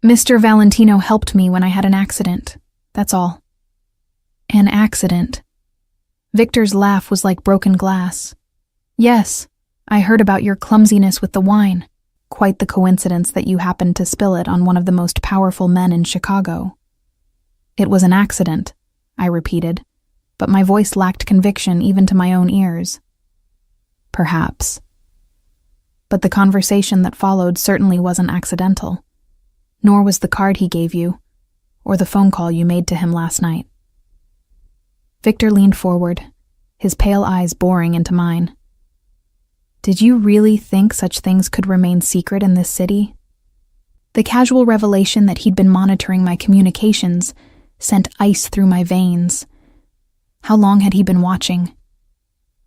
"Mr. Valentino helped me when I had an accident, that's all." "An accident?" Victor's laugh was like broken glass. "Yes, I heard about your clumsiness with the wine. Quite the coincidence that you happened to spill it on one of the most powerful men in Chicago." "It was an accident," I repeated, but my voice lacked conviction even to my own ears. Perhaps. But the conversation that followed certainly wasn't accidental. Nor was the card he gave you, or the phone call you made to him last night. Victor leaned forward, his pale eyes boring into mine. Did you really think such things could remain secret in this city? The casual revelation that he'd been monitoring my communications sent ice through my veins. How long had he been watching?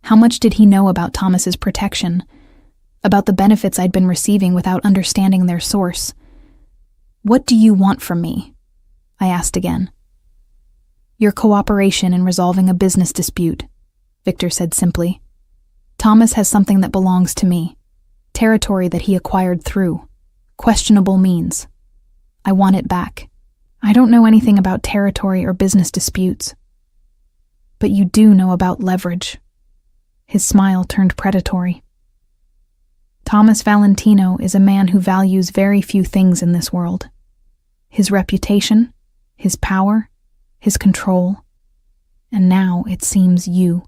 How much did he know about Thomas's protection? About the benefits I'd been receiving without understanding their source? What do you want from me? I asked again. Your cooperation in resolving a business dispute, Victor said simply. Thomas has something that belongs to me, territory that he acquired through questionable means. I want it back. I don't know anything about territory or business disputes. But you do know about leverage. His smile turned predatory. Thomas Valentino is a man who values very few things in this world. His reputation, his power, his control, and now it seems you.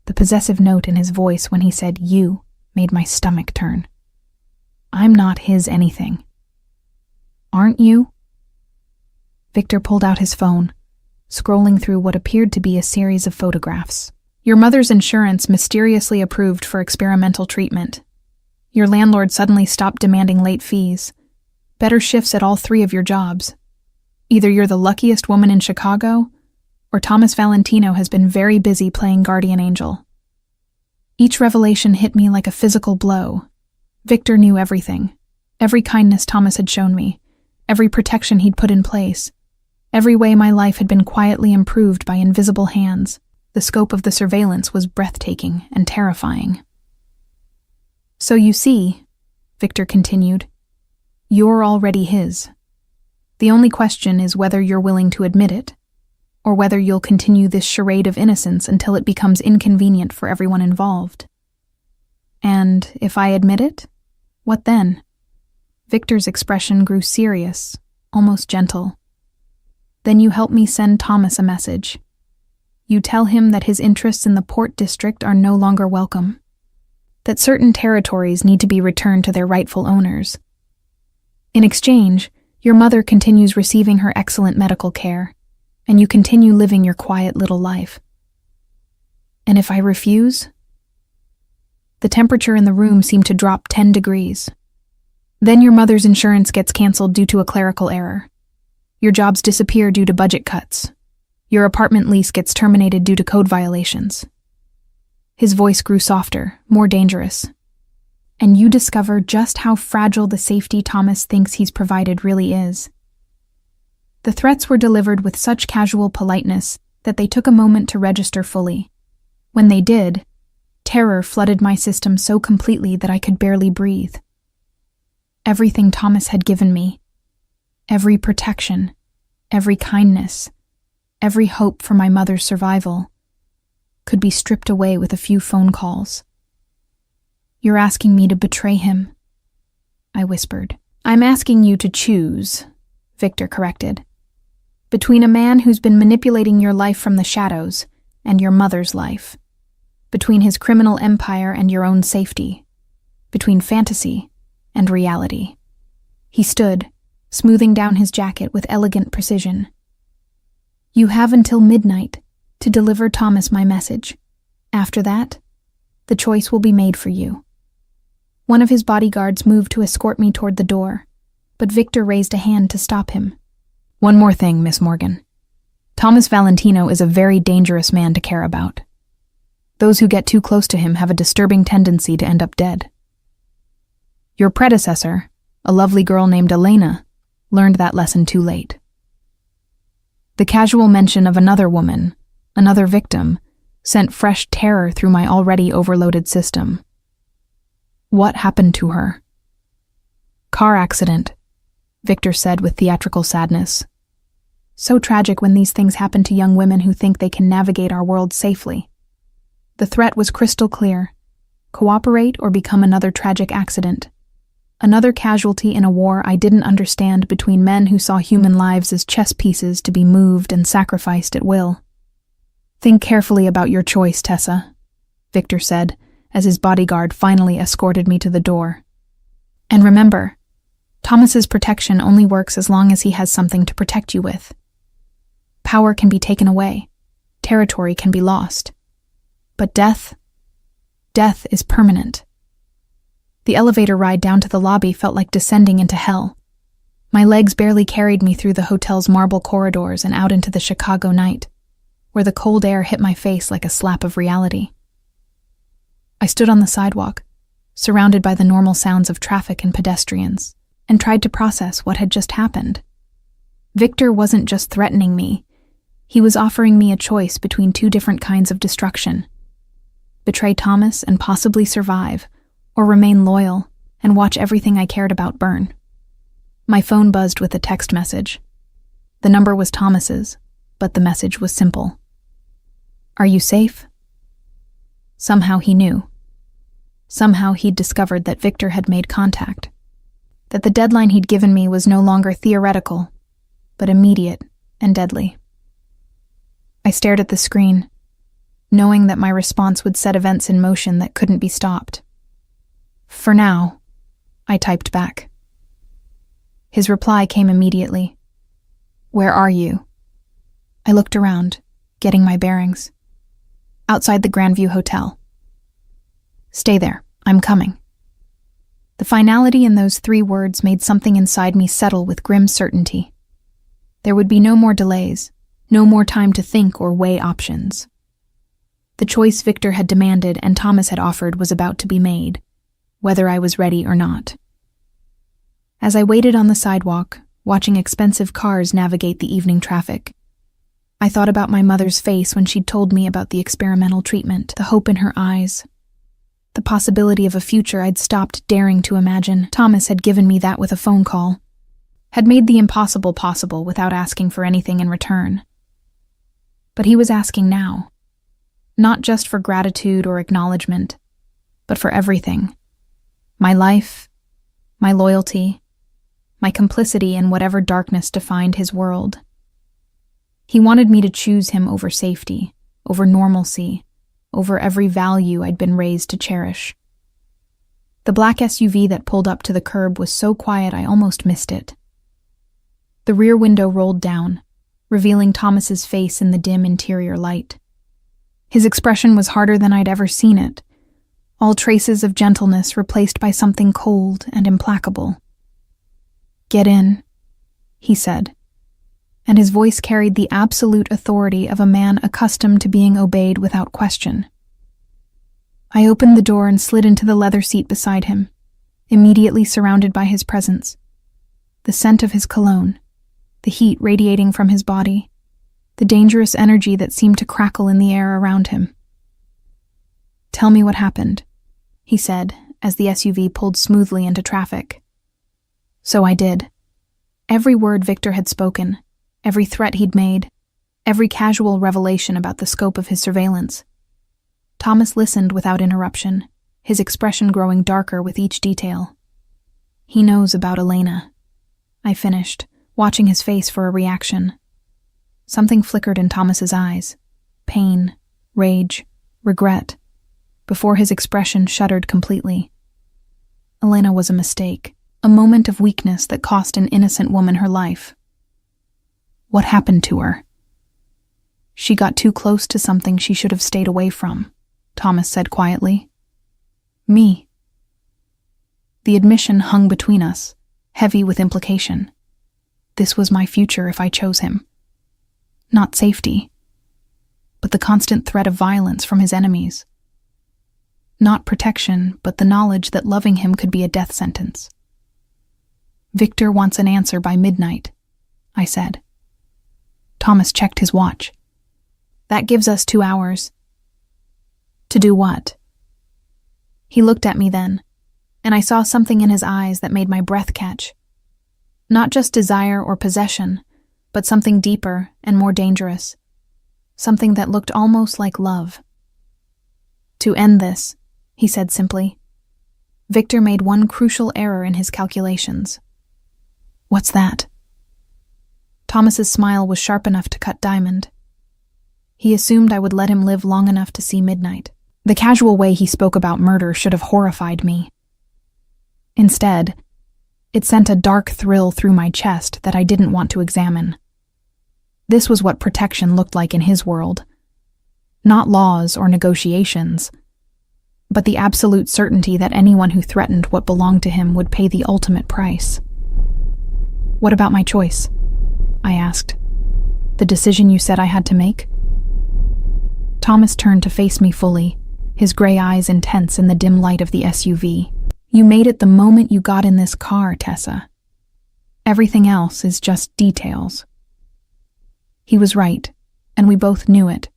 The possessive note in his voice when he said you made my stomach turn. I'm not his anything. Aren't you? Victor pulled out his phone, scrolling through what appeared to be a series of photographs. Your mother's insurance mysteriously approved for experimental treatment. Your landlord suddenly stopped demanding late fees. Better shifts at all 3 of your jobs. Either you're the luckiest woman in Chicago, or Thomas Valentino has been very busy playing guardian angel. Each revelation hit me like a physical blow. Victor knew everything. Every kindness Thomas had shown me. Every protection he'd put in place. Every way my life had been quietly improved by invisible hands. The scope of the surveillance was breathtaking and terrifying. So you see, Victor continued, you're already his. The only question is whether you're willing to admit it, or whether you'll continue this charade of innocence until it becomes inconvenient for everyone involved. And if I admit it, what then? Victor's expression grew serious, almost gentle. Then you help me send Thomas a message. You tell him that his interests in the Port District are no longer welcome, that certain territories need to be returned to their rightful owners. In exchange, your mother continues receiving her excellent medical care, and you continue living your quiet little life. And if I refuse? The temperature in the room seemed to drop 10 degrees. Then your mother's insurance gets canceled due to a clerical error. Your jobs disappear due to budget cuts. Your apartment lease gets terminated due to code violations. His voice grew softer, more dangerous. And you discover just how fragile the safety Thomas thinks he's provided really is. The threats were delivered with such casual politeness that they took a moment to register fully. When they did, terror flooded my system so completely that I could barely breathe. Everything Thomas had given me, every protection, every kindness, every hope for my mother's survival, could be stripped away with a few phone calls. You're asking me to betray him, I whispered. I'm asking you to choose, Victor corrected, between a man who's been manipulating your life from the shadows and your mother's life, between his criminal empire and your own safety, between fantasy and reality. He stood, smoothing down his jacket with elegant precision. You have until midnight to deliver Thomas my message. After that, the choice will be made for you. One of his bodyguards moved to escort me toward the door, but Victor raised a hand to stop him. One more thing, Miss Morgan. Thomas Valentino is a very dangerous man to care about. Those who get too close to him have a disturbing tendency to end up dead. Your predecessor, a lovely girl named Elena, learned that lesson too late. The casual mention of another woman, another victim, sent fresh terror through my already overloaded system. What happened to her? Car accident, Victor said with theatrical sadness. So tragic when these things happen to young women who think they can navigate our world safely. The threat was crystal clear. Cooperate or become another tragic accident. Another casualty in a war I didn't understand between men who saw human lives as chess pieces to be moved and sacrificed at will. Think carefully about your choice, Tessa, Victor said, as his bodyguard finally escorted me to the door. And remember, Thomas's protection only works as long as he has something to protect you with. Power can be taken away, territory can be lost. But death is permanent. The elevator ride down to the lobby felt like descending into hell. My legs barely carried me through the hotel's marble corridors and out into the Chicago night, where the cold air hit my face like a slap of reality. I stood on the sidewalk, surrounded by the normal sounds of traffic and pedestrians, and tried to process what had just happened. Victor wasn't just threatening me. He was offering me a choice between two different kinds of destruction. Betray Thomas and possibly survive, or remain loyal and watch everything I cared about burn. My phone buzzed with a text message. The number was Thomas's, but the message was simple. Are you safe? Somehow he knew. Somehow he'd discovered that Victor had made contact. That the deadline he'd given me was no longer theoretical, but immediate and deadly. I stared at the screen, knowing that my response would set events in motion that couldn't be stopped. For now, I typed back. His reply came immediately. Where are you? I looked around, getting my bearings. Outside the Grandview Hotel. Stay there, I'm coming. The finality in those 3 words made something inside me settle with grim certainty. There would be no more delays, no more time to think or weigh options. The choice Victor had demanded and Thomas had offered was about to be made, whether I was ready or not. As I waited on the sidewalk, watching expensive cars navigate the evening traffic, I thought about my mother's face when she'd told me about the experimental treatment, the hope in her eyes, the possibility of a future I'd stopped daring to imagine. Thomas had given me that with a phone call, had made the impossible possible without asking for anything in return. But he was asking now, not just for gratitude or acknowledgement, but for everything. My life, my loyalty, my complicity in whatever darkness defined his world. He wanted me to choose him over safety, over normalcy, over every value I'd been raised to cherish. The black SUV that pulled up to the curb was so quiet I almost missed it. The rear window rolled down, revealing Thomas's face in the dim interior light. His expression was harder than I'd ever seen it, all traces of gentleness replaced by something cold and implacable. Get in, he said, and his voice carried the absolute authority of a man accustomed to being obeyed without question. I opened the door and slid into the leather seat beside him, immediately surrounded by his presence. The scent of his cologne, the heat radiating from his body, the dangerous energy that seemed to crackle in the air around him. Tell me what happened, he said, as the SUV pulled smoothly into traffic. So I did. Every word Victor had spoken, every threat he'd made, every casual revelation about the scope of his surveillance. Thomas listened without interruption, his expression growing darker with each detail. He knows about Elena, I finished, watching his face for a reaction. Something flickered in Thomas's eyes, pain, rage, regret, before his expression shuttered completely. Elena was a mistake, a moment of weakness that cost an innocent woman her life. What happened to her? She got too close to something she should have stayed away from, Thomas said quietly. Me. The admission hung between us, heavy with implication. This was my future if I chose him. Not safety, but the constant threat of violence from his enemies. Not protection, but the knowledge that loving him could be a death sentence. Victor wants an answer by midnight, I said. Thomas checked his watch. That gives us 2 hours. To do what? He looked at me then, and I saw something in his eyes that made my breath catch. Not just desire or possession, but something deeper and more dangerous. Something that looked almost like love. To end this, he said simply. Victor made one crucial error in his calculations. What's that? Thomas's smile was sharp enough to cut diamond. He assumed I would let him live long enough to see midnight. The casual way he spoke about murder should have horrified me. Instead, it sent a dark thrill through my chest that I didn't want to examine. This was what protection looked like in his world. Not laws or negotiations, but the absolute certainty that anyone who threatened what belonged to him would pay the ultimate price. "What about my choice?" I asked. "The decision you said I had to make?" Thomas turned to face me fully, his gray eyes intense in the dim light of the SUV. "You made it the moment you got in this car, Tessa. Everything else is just details." He was right, and we both knew it.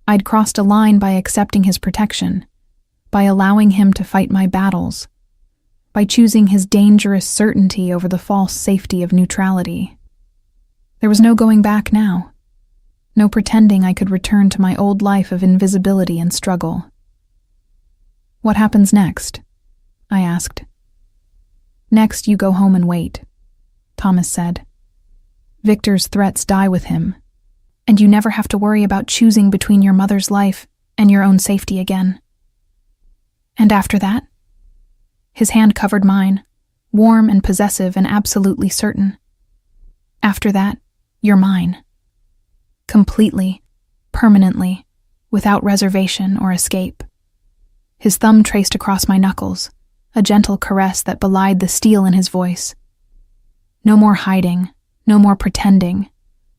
I'd crossed a line by accepting his protection, by allowing him to fight my battles, by choosing his dangerous certainty over the false safety of neutrality. There was no going back now. No pretending I could return to my old life of invisibility and struggle. "What happens next?" I asked. "Next, you go home and wait," Thomas said. "Victor's threats die with him, and you never have to worry about choosing between your mother's life and your own safety again." "And after that?" His hand covered mine, warm and possessive and absolutely certain. "After that, you're mine. Completely, permanently, without reservation or escape." His thumb traced across my knuckles, a gentle caress that belied the steel in his voice. "No more hiding, no more pretending,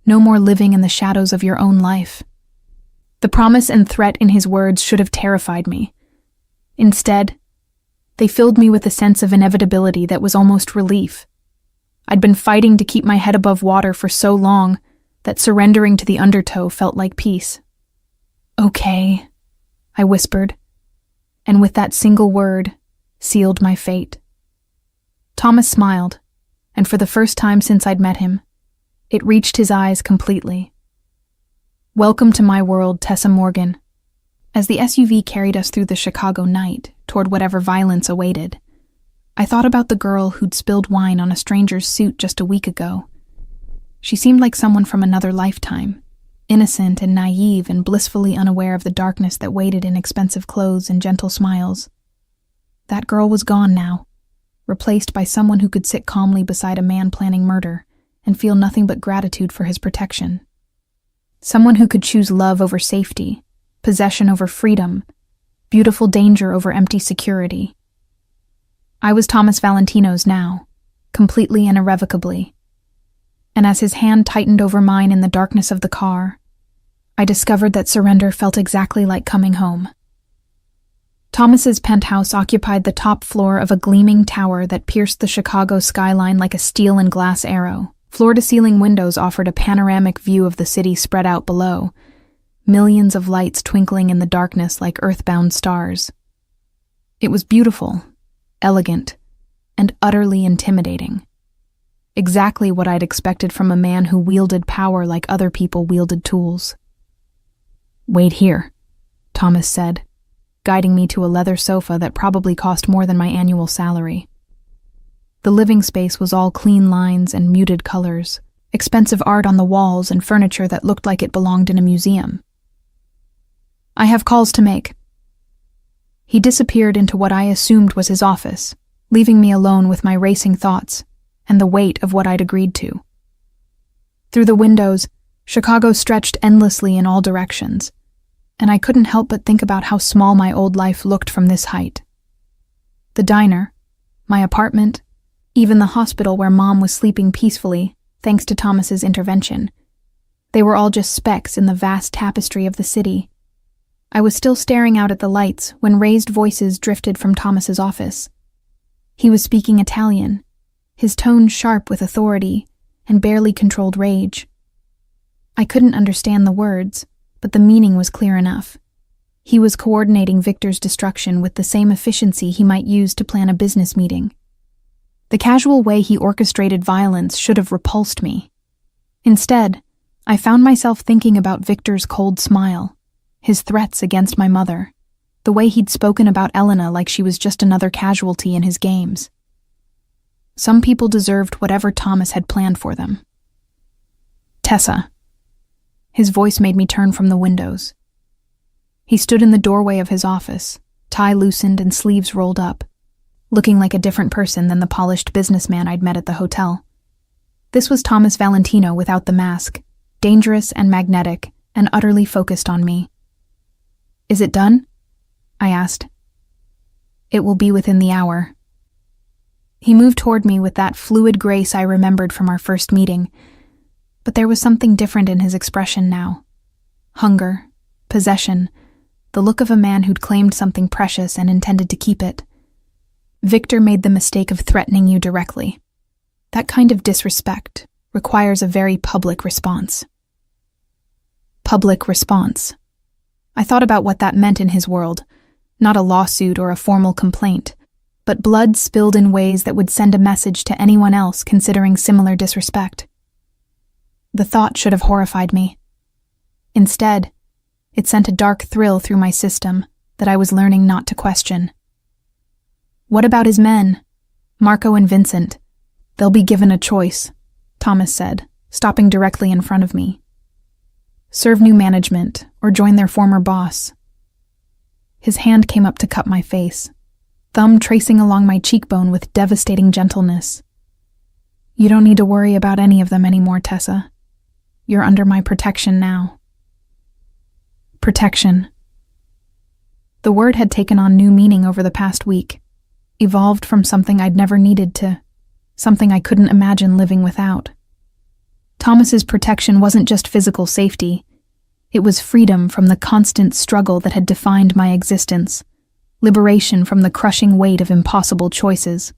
no more living in the shadows of your own life." The promise and threat in his words should have terrified me. Instead, they filled me with a sense of inevitability that was almost relief. I'd been fighting to keep my head above water for so long that surrendering to the undertow felt like peace. "Okay," I whispered, and with that single word, sealed my fate. Thomas smiled, and for the first time since I'd met him, it reached his eyes completely. "Welcome to my world, Tessa Morgan." As the SUV carried us through the Chicago night, toward whatever violence awaited, I thought about the girl who'd spilled wine on a stranger's suit just a week ago. She seemed like someone from another lifetime, innocent and naive and blissfully unaware of the darkness that waited in expensive clothes and gentle smiles. That girl was gone now, replaced by someone who could sit calmly beside a man planning murder and feel nothing but gratitude for his protection. Someone who could choose love over safety, possession over freedom, beautiful danger over empty security. I was Thomas Valentino's now, completely and irrevocably. And as his hand tightened over mine in the darkness of the car, I discovered that surrender felt exactly like coming home. Thomas's penthouse occupied the top floor of a gleaming tower that pierced the Chicago skyline like a steel and glass arrow. Floor-to-ceiling windows offered a panoramic view of the city spread out below, millions of lights twinkling in the darkness like earthbound stars. It was beautiful, elegant, and utterly intimidating. Exactly what I'd expected from a man who wielded power like other people wielded tools. "Wait here," Thomas said, guiding me to a leather sofa that probably cost more than my annual salary. The living space was all clean lines and muted colors, expensive art on the walls and furniture that looked like it belonged in a museum. "I have calls to make." He disappeared into what I assumed was his office, leaving me alone with my racing thoughts and the weight of what I'd agreed to. Through the windows, Chicago stretched endlessly in all directions, and I couldn't help but think about how small my old life looked from this height. The diner, my apartment, even the hospital where Mom was sleeping peacefully, thanks to Thomas's intervention. They were all just specks in the vast tapestry of the city. I was still staring out at the lights when raised voices drifted from Thomas's office. He was speaking Italian, his tone sharp with authority and barely controlled rage. I couldn't understand the words, but the meaning was clear enough. He was coordinating Victor's destruction with the same efficiency he might use to plan a business meeting. The casual way he orchestrated violence should have repulsed me. Instead, I found myself thinking about Victor's cold smile, his threats against my mother, the way he'd spoken about Elena like she was just another casualty in his games. Some people deserved whatever Thomas had planned for them. "Tessa." His voice made me turn from the windows. He stood in the doorway of his office, tie loosened and sleeves rolled up, looking like a different person than the polished businessman I'd met at the hotel. This was Thomas Valentino without the mask, dangerous and magnetic, and utterly focused on me. "Is it done?" I asked. "It will be within the hour." He moved toward me with that fluid grace I remembered from our first meeting, but there was something different in his expression now. Hunger, possession, the look of a man who'd claimed something precious and intended to keep it. Victor made the mistake of threatening you directly. That kind of disrespect requires a very public response. Public response. I thought about what that meant in his world, not a lawsuit or a formal complaint, but blood spilled in ways that would send a message to anyone else considering similar disrespect. The thought should have horrified me. Instead, it sent a dark thrill through my system that I was learning not to question. "What about his men? Marco and Vincent? They'll be given a choice," Thomas said, stopping directly in front of me. "Serve new management or join their former boss." His hand came up to cup my face, thumb tracing along my cheekbone with devastating gentleness. "You don't need to worry about any of them anymore, Tessa. You're under my protection now." Protection. The word had taken on new meaning over the past week, evolved from something I'd never needed to something I couldn't imagine living without. Thomas's protection wasn't just physical safety. It was freedom from the constant struggle that had defined my existence, liberation from the crushing weight of impossible choices.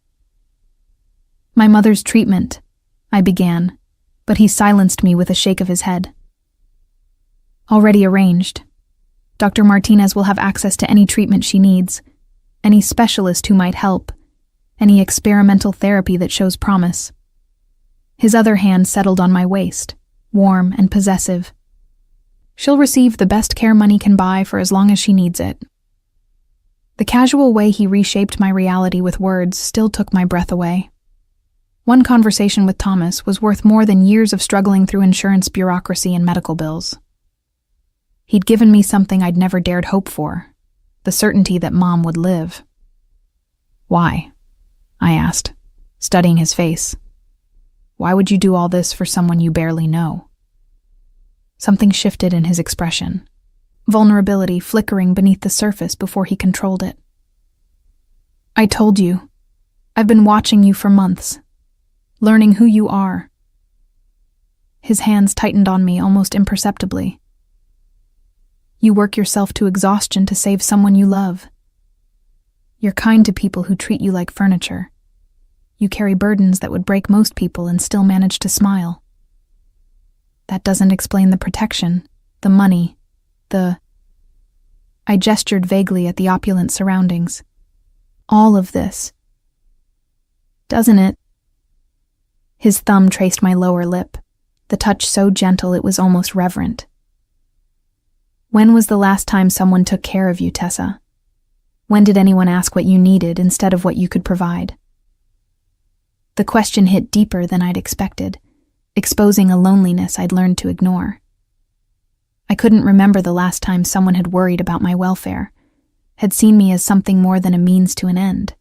"My mother's treatment," I began, but he silenced me with a shake of his head. "Already arranged. Dr. Martinez will have access to any treatment she needs, any specialist who might help, any experimental therapy that shows promise." His other hand settled on my waist, warm and possessive. "She'll receive the best care money can buy for as long as she needs it." The casual way he reshaped my reality with words still took my breath away. One conversation with Thomas was worth more than years of struggling through insurance bureaucracy and medical bills. He'd given me something I'd never dared hope for, the certainty that Mom would live. "Why?" I asked, studying his face. "Why would you do all this for someone you barely know?" Something shifted in his expression, vulnerability flickering beneath the surface before he controlled it. "I told you. I've been watching you for months, learning who you are." His hands tightened on me almost imperceptibly. "You work yourself to exhaustion to save someone you love. You're kind to people who treat you like furniture. You carry burdens that would break most people and still manage to smile. That doesn't explain the protection, the money, I gestured vaguely at the opulent surroundings. "All of this. Doesn't it?" His thumb traced my lower lip, the touch so gentle it was almost reverent. "When was the last time someone took care of you, Tessa? When did anyone ask what you needed instead of what you could provide?" The question hit deeper than I'd expected, exposing a loneliness I'd learned to ignore. I couldn't remember the last time someone had worried about my welfare, had seen me as something more than a means to an end.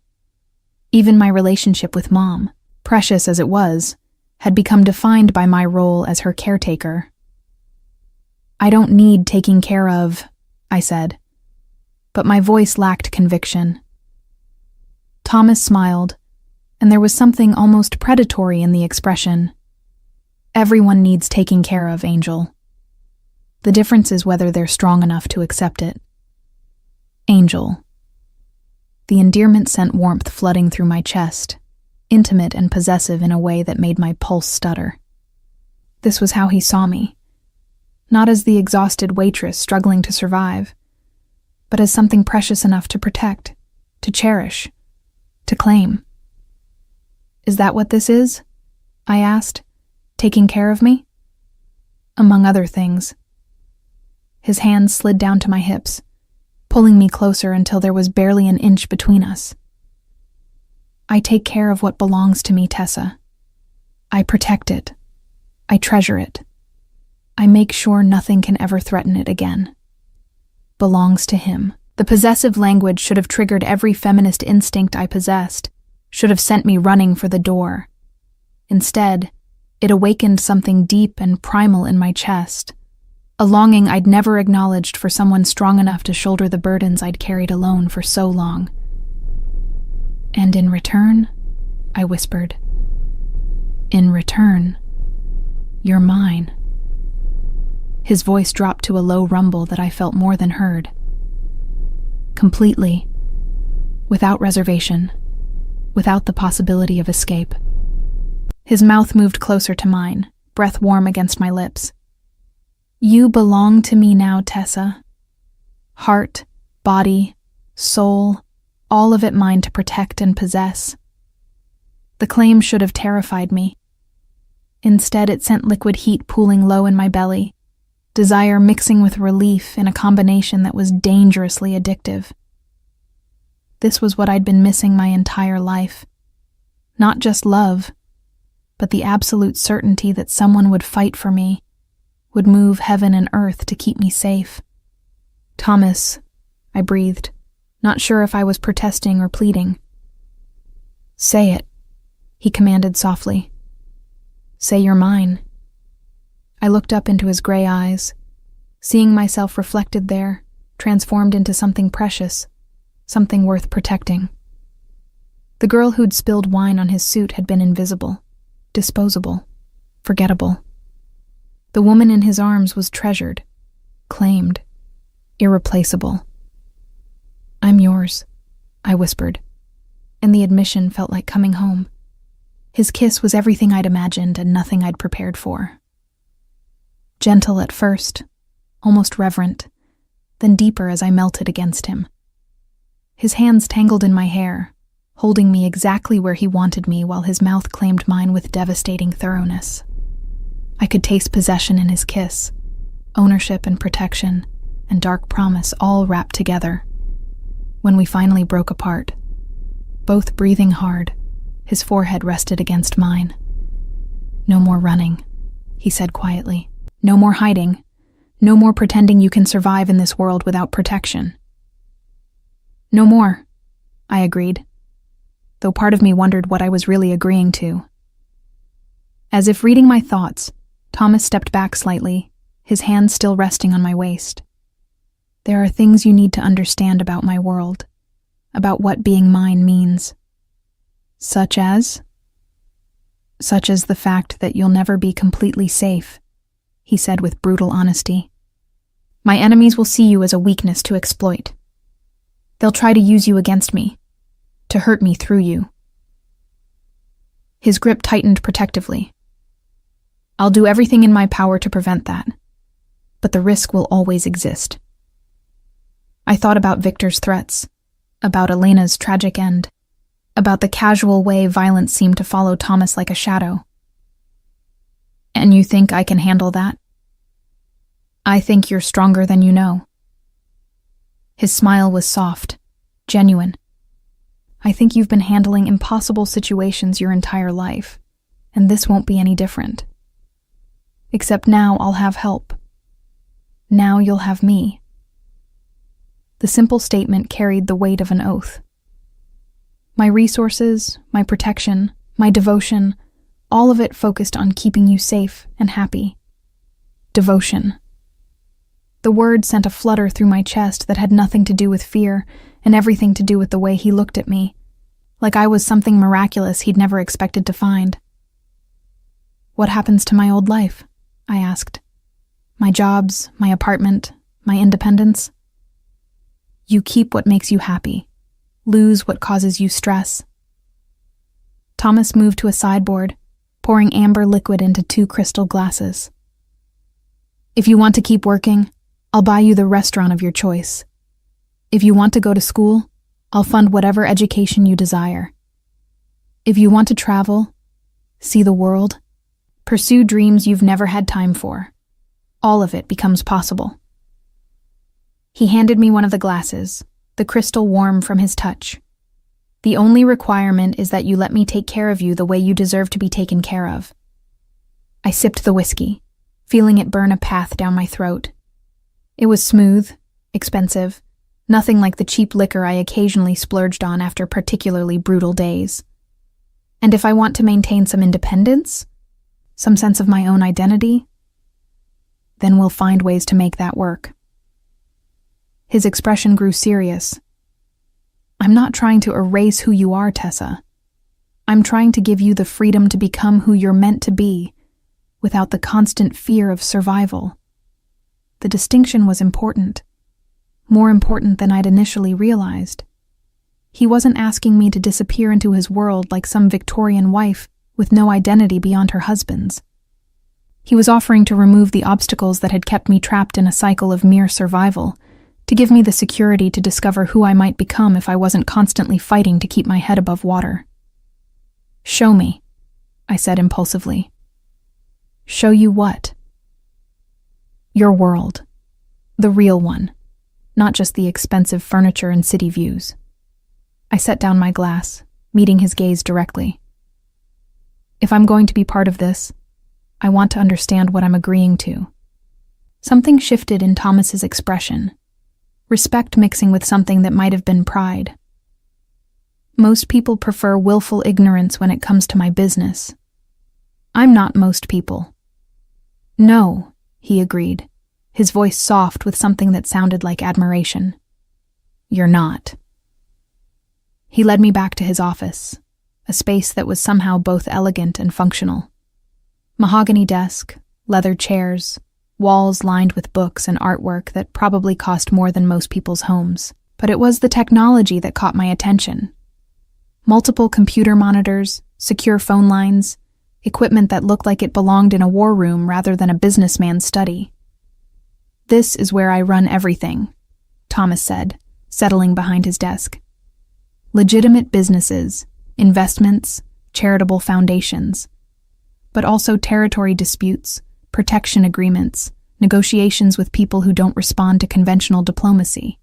Even my relationship with Mom, precious as it was, had become defined by my role as her caretaker. "I don't need taking care of," I said, but my voice lacked conviction. Thomas smiled, and there was something almost predatory in the expression. "Everyone needs taking care of, Angel. The difference is whether they're strong enough to accept it." Angel. The endearment sent warmth flooding through my chest, intimate and possessive in a way that made my pulse stutter. This was how he saw me. Not as the exhausted waitress struggling to survive, but as something precious enough to protect, to cherish, to claim. "Is that what this is?" I asked. "Taking care of me?" "Among other things." His hands slid down to my hips, pulling me closer until there was barely an inch between us. "I take care of what belongs to me, Tessa. I protect it. I treasure it. I make sure nothing can ever threaten it again. Belongs to him. The possessive language should have triggered every feminist instinct I possessed, should have sent me running for the door. Instead, it awakened something deep and primal in my chest, a longing I'd never acknowledged for someone strong enough to shoulder the burdens I'd carried alone for so long. "And in return," I whispered, "in return, you're mine." His voice dropped to a low rumble that I felt more than heard. Completely, without reservation, without the possibility of escape. His mouth moved closer to mine, breath warm against my lips. "You belong to me now, Tessa. Heart, body, soul, all of it mine to protect and possess." The claim should have terrified me. Instead, it sent liquid heat pooling low in my belly, desire mixing with relief in a combination that was dangerously addictive. This was what I'd been missing my entire life. Not just love, but the absolute certainty that someone would fight for me, would move heaven and earth to keep me safe. "Thomas," I breathed, not sure if I was protesting or pleading. "Say it," he commanded softly. "Say you're mine." I looked up into his gray eyes, seeing myself reflected there, transformed into something precious, something worth protecting. The girl who'd spilled wine on his suit had been invisible, disposable, forgettable. The woman in his arms was treasured, claimed, irreplaceable. "I'm yours," I whispered, and the admission felt like coming home. His kiss was everything I'd imagined and nothing I'd prepared for. Gentle at first, almost reverent, then deeper as I melted against him. His hands tangled in my hair, holding me exactly where he wanted me while his mouth claimed mine with devastating thoroughness. I could taste possession in his kiss, ownership and protection, and dark promise all wrapped together. When we finally broke apart, both breathing hard, his forehead rested against mine. "No more running," he said quietly. "No more hiding. No more pretending you can survive in this world without protection." "No more," I agreed, though part of me wondered what I was really agreeing to. As if reading my thoughts, Thomas stepped back slightly, his hand still resting on my waist. "There are things you need to understand about my world, about what being mine means. Such as the fact that you'll never be completely safe," he said with brutal honesty. "My enemies will see you as a weakness to exploit. They'll try to use you against me, to hurt me through you." His grip tightened protectively. "I'll do everything in my power to prevent that, but the risk will always exist." I thought about Victor's threats, about Elena's tragic end, about the casual way violence seemed to follow Thomas like a shadow. "And you think I can handle that?" "I think you're stronger than you know." His smile was soft, genuine. "I think you've been handling impossible situations your entire life, and this won't be any different. Except now I'll have help. Now you'll have me." The simple statement carried the weight of an oath. My resources, my protection, my devotion, all of it focused on keeping you safe and happy. Devotion. The word sent a flutter through my chest that had nothing to do with fear and everything to do with the way he looked at me, like I was something miraculous he'd never expected to find. "What happens to my old life?" I asked. "My jobs, my apartment, my independence?" "You keep what makes you happy. Lose what causes you stress." Thomas moved to a sideboard, pouring amber liquid into 2 crystal glasses. "If you want to keep working, I'll buy you the restaurant of your choice. If you want to go to school, I'll fund whatever education you desire. If you want to travel, see the world, pursue dreams you've never had time for, all of it becomes possible." He handed me one of the glasses, the crystal warm from his touch. "The only requirement is that you let me take care of you the way you deserve to be taken care of." I sipped the whiskey, feeling it burn a path down my throat. It was smooth, expensive, nothing like the cheap liquor I occasionally splurged on after particularly brutal days. And if I want to maintain some independence, some sense of my own identity, then we'll find ways to make that work. His expression grew serious. I'm not trying to erase who you are, Tessa. I'm trying to give you the freedom to become who you're meant to be, without the constant fear of survival. The distinction was important, more important than I'd initially realized. He wasn't asking me to disappear into his world like some Victorian wife with no identity beyond her husband's. He was offering to remove the obstacles that had kept me trapped in a cycle of mere survival, to give me the security to discover who I might become if I wasn't constantly fighting to keep my head above water. "Show me," I said impulsively. "Show you what?" "Your world. The real one, not just the expensive furniture and city views." I set down my glass, meeting his gaze directly. "If I'm going to be part of this, I want to understand what I'm agreeing to." Something shifted in Thomas's expression, respect mixing with something that might have been pride. "Most people prefer willful ignorance when it comes to my business. I'm not most people." "No," he agreed, his voice soft with something that sounded like admiration. "You're not." He led me back to his office, a space that was somehow both elegant and functional. Mahogany desk, leather chairs, walls lined with books and artwork that probably cost more than most people's homes. But it was the technology that caught my attention. Multiple computer monitors, secure phone lines, equipment that looked like it belonged in a war room rather than a businessman's study. "This is where I run everything," Thomas said, settling behind his desk. "Legitimate businesses, investments, charitable foundations, but also territory disputes, protection agreements, negotiations with people who don't respond to conventional diplomacy."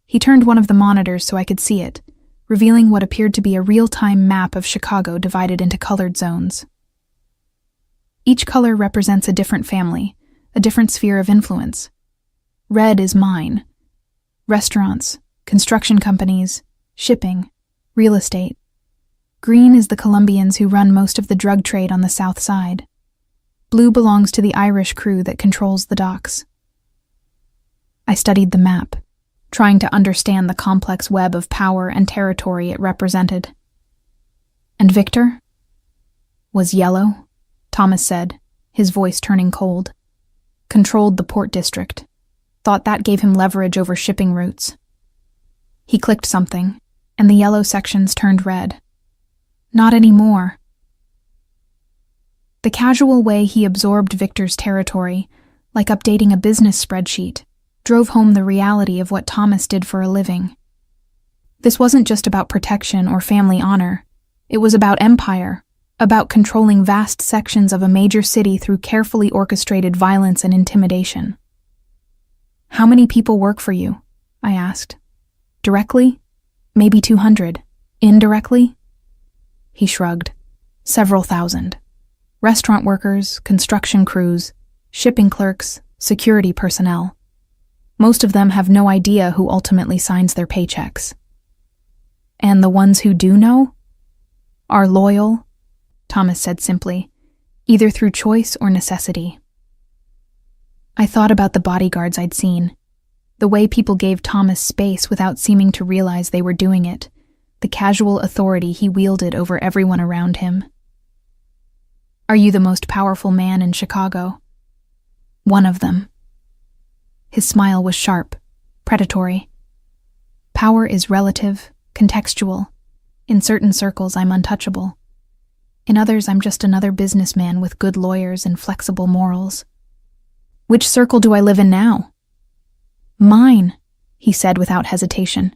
He turned one of the monitors so I could see it, revealing what appeared to be a real-time map of Chicago divided into colored zones. Each color represents a different family, a different sphere of influence. Red is mine. Restaurants, construction companies, shipping, real estate. Green is the Colombians who run most of the drug trade on the south side. Blue belongs to the Irish crew that controls the docks. I studied the map, trying to understand the complex web of power and territory it represented. "And Victor?" "Was yellow," Thomas said, his voice turning cold. "Controlled the port district. Thought that gave him leverage over shipping routes." He clicked something, and the yellow sections turned red. "Not anymore." The casual way he absorbed Victor's territory, like updating a business spreadsheet, drove home the reality of what Thomas did for a living. This wasn't just about protection or family honor. It was about empire, about controlling vast sections of a major city through carefully orchestrated violence and intimidation. "How many people work for you?" I asked. "Directly? Maybe 200. Indirectly?" He shrugged. "Several thousand. Restaurant workers, construction crews, shipping clerks, security personnel. Most of them have no idea who ultimately signs their paychecks. And the ones who do know are loyal," Thomas said simply, "either through choice or necessity." I thought about the bodyguards I'd seen, the way people gave Thomas space without seeming to realize they were doing it, the casual authority he wielded over everyone around him. "Are you the most powerful man in Chicago?" "One of them." His smile was sharp, predatory. "Power is relative, contextual. In certain circles, I'm untouchable. In others, I'm just another businessman with good lawyers and flexible morals." "Which circle do I live in now?" "Mine," he said without hesitation.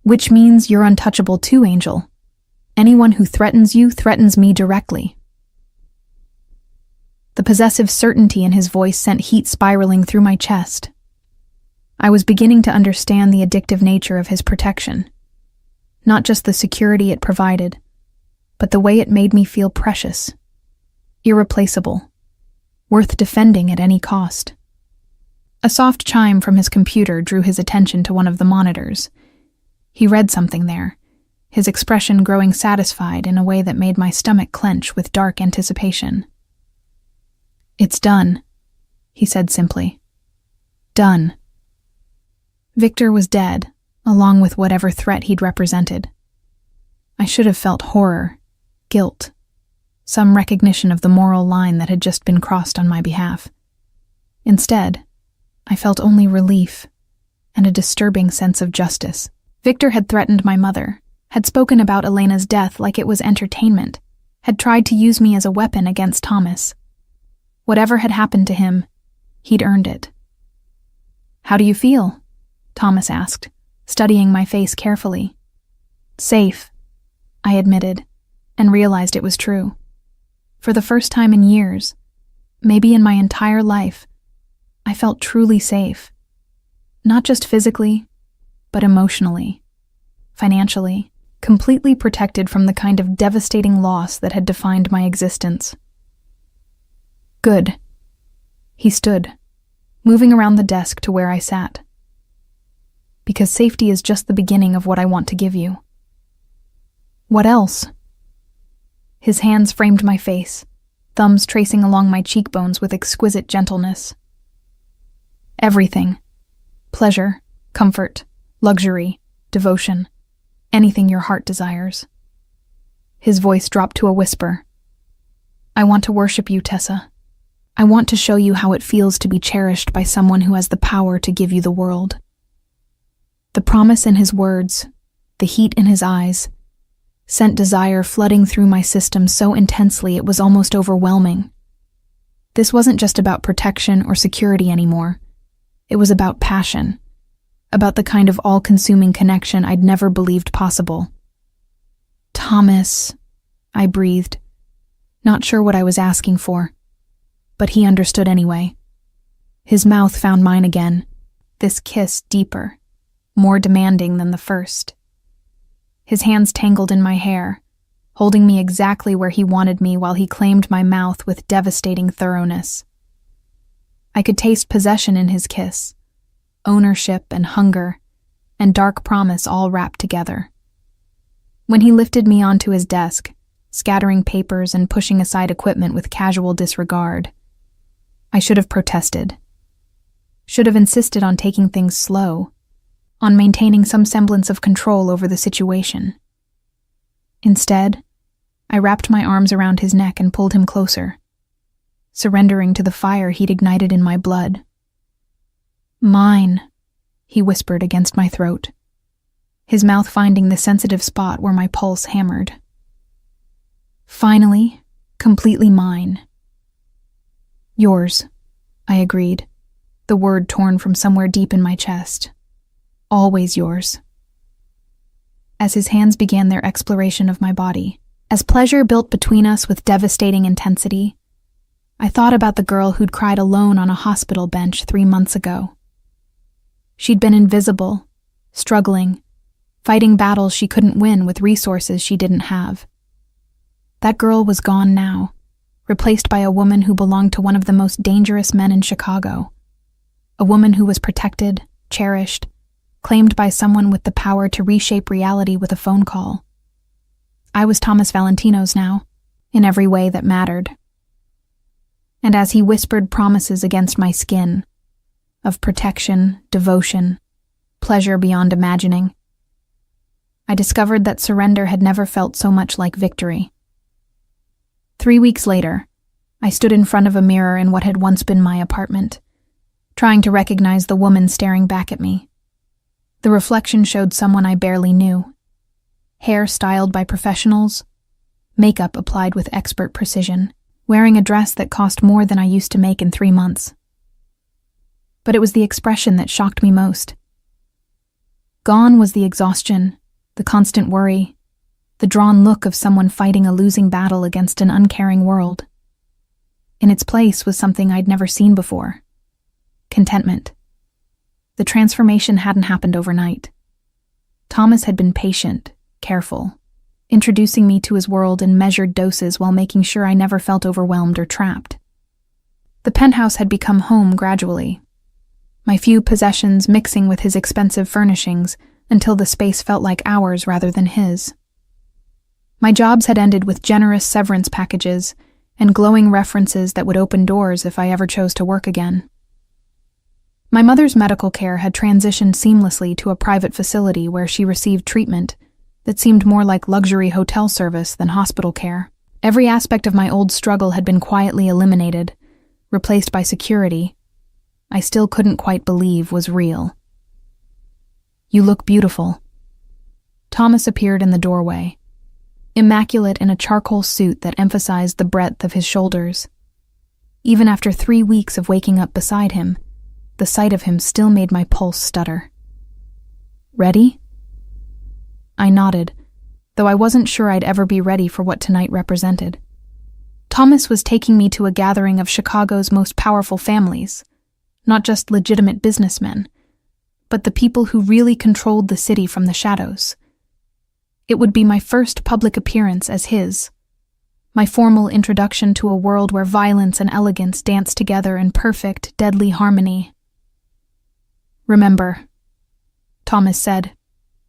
"Which means you're untouchable too, Angel. Anyone who threatens you threatens me directly." The possessive certainty in his voice sent heat spiraling through my chest. I was beginning to understand the addictive nature of his protection. Not just the security it provided, but the way it made me feel precious, irreplaceable, worth defending at any cost. A soft chime from his computer drew his attention to one of the monitors. He read something there, his expression growing satisfied in a way that made my stomach clench with dark anticipation. "It's done," he said simply. "Done." Victor was dead, along with whatever threat he'd represented. I should have felt horror, guilt, some recognition of the moral line that had just been crossed on my behalf. Instead, I felt only relief and a disturbing sense of justice. Victor had threatened my mother, had spoken about Elena's death like it was entertainment, had tried to use me as a weapon against Thomas. Whatever had happened to him, he'd earned it. "How do you feel?" Thomas asked, studying my face carefully. "Safe," I admitted, and realized it was true. For the first time in years, maybe in my entire life, I felt truly safe. Not just physically, but emotionally, financially, completely protected from the kind of devastating loss that had defined my existence. "Good." He stood, moving around the desk to where I sat. "Because safety is just the beginning of what I want to give you." "What else?" His hands framed my face, thumbs tracing along my cheekbones with exquisite gentleness. "Everything. Pleasure, comfort, luxury, devotion, anything your heart desires." His voice dropped to a whisper. "I want to worship you, Tessa. I want to show you how it feels to be cherished by someone who has the power to give you the world." The promise in his words, the heat in his eyes, sent desire flooding through my system so intensely it was almost overwhelming. This wasn't just about protection or security anymore. It was about passion, about the kind of all-consuming connection I'd never believed possible. "Thomas," I breathed, not sure what I was asking for, but he understood anyway. His mouth found mine again, this kiss deeper, more demanding than the first. His hands tangled in my hair, holding me exactly where he wanted me while he claimed my mouth with devastating thoroughness. I could taste possession in his kiss, ownership and hunger, and dark promise all wrapped together. When he lifted me onto his desk, scattering papers and pushing aside equipment with casual disregard, I should have protested. Should have insisted on taking things slow, on maintaining some semblance of control over the situation. Instead, I wrapped my arms around his neck and pulled him closer, surrendering to the fire he'd ignited in my blood. "Mine," he whispered against my throat, his mouth finding the sensitive spot where my pulse hammered. "Finally, completely mine." "Yours," I agreed, the word torn from somewhere deep in my chest. "Always yours." As his hands began their exploration of my body, as pleasure built between us with devastating intensity, I thought about the girl who'd cried alone on a hospital bench 3 months ago. She'd been invisible, struggling, fighting battles she couldn't win with resources she didn't have. That girl was gone now, replaced by a woman who belonged to one of the most dangerous men in Chicago. A woman who was protected, cherished, claimed by someone with the power to reshape reality with a phone call. I was Thomas Valentino's now, in every way that mattered. And as he whispered promises against my skin, of protection, devotion, pleasure beyond imagining, I discovered that surrender had never felt so much like victory. 3 weeks later, I stood in front of a mirror in what had once been my apartment, trying to recognize the woman staring back at me. The reflection showed someone I barely knew. Hair styled by professionals, makeup applied with expert precision, wearing a dress that cost more than I used to make in 3 months. But it was the expression that shocked me most. Gone was the exhaustion, the constant worry, the drawn look of someone fighting a losing battle against an uncaring world. In its place was something I'd never seen before: contentment. The transformation hadn't happened overnight. Thomas had been patient, careful, introducing me to his world in measured doses while making sure I never felt overwhelmed or trapped. The penthouse had become home gradually, my few possessions mixing with his expensive furnishings until the space felt like ours rather than his. My jobs had ended with generous severance packages and glowing references that would open doors if I ever chose to work again. My mother's medical care had transitioned seamlessly to a private facility where she received treatment that seemed more like luxury hotel service than hospital care. Every aspect of my old struggle had been quietly eliminated, replaced by security I still couldn't quite believe was real. "You look beautiful." Thomas appeared in the doorway, immaculate in a charcoal suit that emphasized the breadth of his shoulders. Even after 3 weeks of waking up beside him, the sight of him still made my pulse stutter. "Ready?" I nodded, though I wasn't sure I'd ever be ready for what tonight represented. Thomas was taking me to a gathering of Chicago's most powerful families, not just legitimate businessmen, but the people who really controlled the city from the shadows. It would be my first public appearance as his, my formal introduction to a world where violence and elegance dance together in perfect, deadly harmony. "Remember," Thomas said,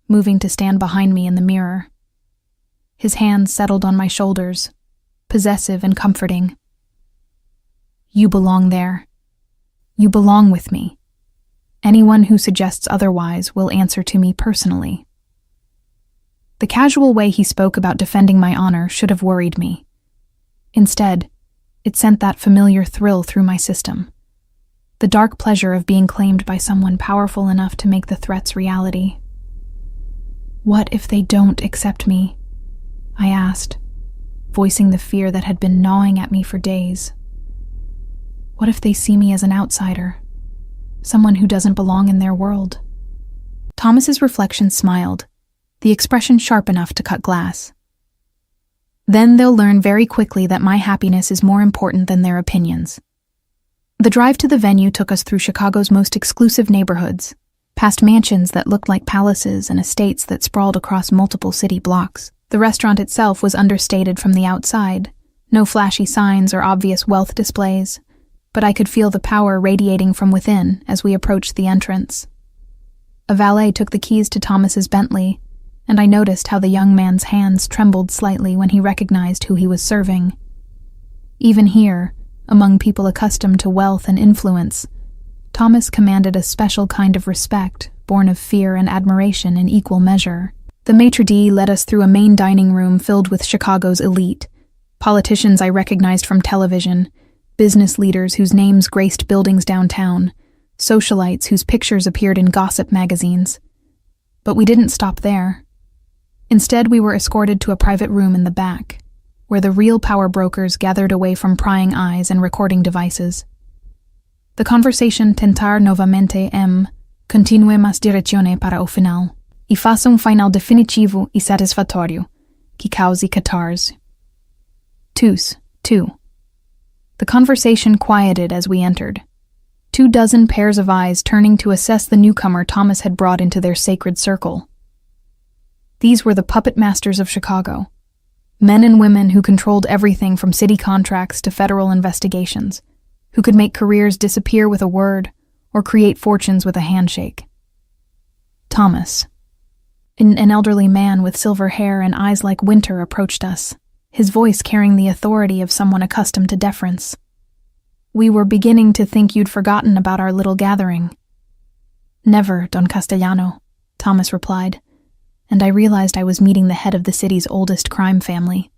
moving to stand behind me in the mirror. His hands settled on my shoulders, possessive and comforting. "You belong there. You belong with me. Anyone who suggests otherwise will answer to me personally." The casual way he spoke about defending my honor should have worried me. Instead, it sent that familiar thrill through my system. The dark pleasure of being claimed by someone powerful enough to make the threats reality. "What if they don't accept me?" I asked, voicing the fear that had been gnawing at me for days. "What if they see me as an outsider, someone who doesn't belong in their world?" Thomas's reflection smiled, the expression sharp enough to cut glass. "Then they'll learn very quickly that my happiness is more important than their opinions." The drive to the venue took us through Chicago's most exclusive neighborhoods, past mansions that looked like palaces and estates that sprawled across multiple city blocks. The restaurant itself was understated from the outside, no flashy signs or obvious wealth displays, but I could feel the power radiating from within as we approached the entrance. A valet took the keys to Thomas's Bentley, and I noticed how the young man's hands trembled slightly when he recognized who he was serving. Even here, among people accustomed to wealth and influence, Thomas commanded a special kind of respect, born of fear and admiration in equal measure. The maitre d' led us through a main dining room filled with Chicago's elite, politicians I recognized from television, business leaders whose names graced buildings downtown, socialites whose pictures appeared in gossip magazines. But we didn't stop there. Instead, we were escorted to a private room in the back, where the real power brokers gathered away from prying eyes and recording devices. The conversation tentar novamente continue mas direzione para o final, e faça final definitivo e satisfatório, que cause catarse. Two. The conversation quieted as we entered, 24 pairs of eyes turning to assess the newcomer Thomas had brought into their sacred circle. These were the puppet masters of Chicago, men and women who controlled everything from city contracts to federal investigations, who could make careers disappear with a word or create fortunes with a handshake. Thomas, an elderly man with silver hair and eyes like winter, approached us, his voice carrying the authority of someone accustomed to deference. "We were beginning to think you'd forgotten about our little gathering." "Never, Don Castellano," Thomas replied, and I realized I was meeting the head of the city's oldest crime family.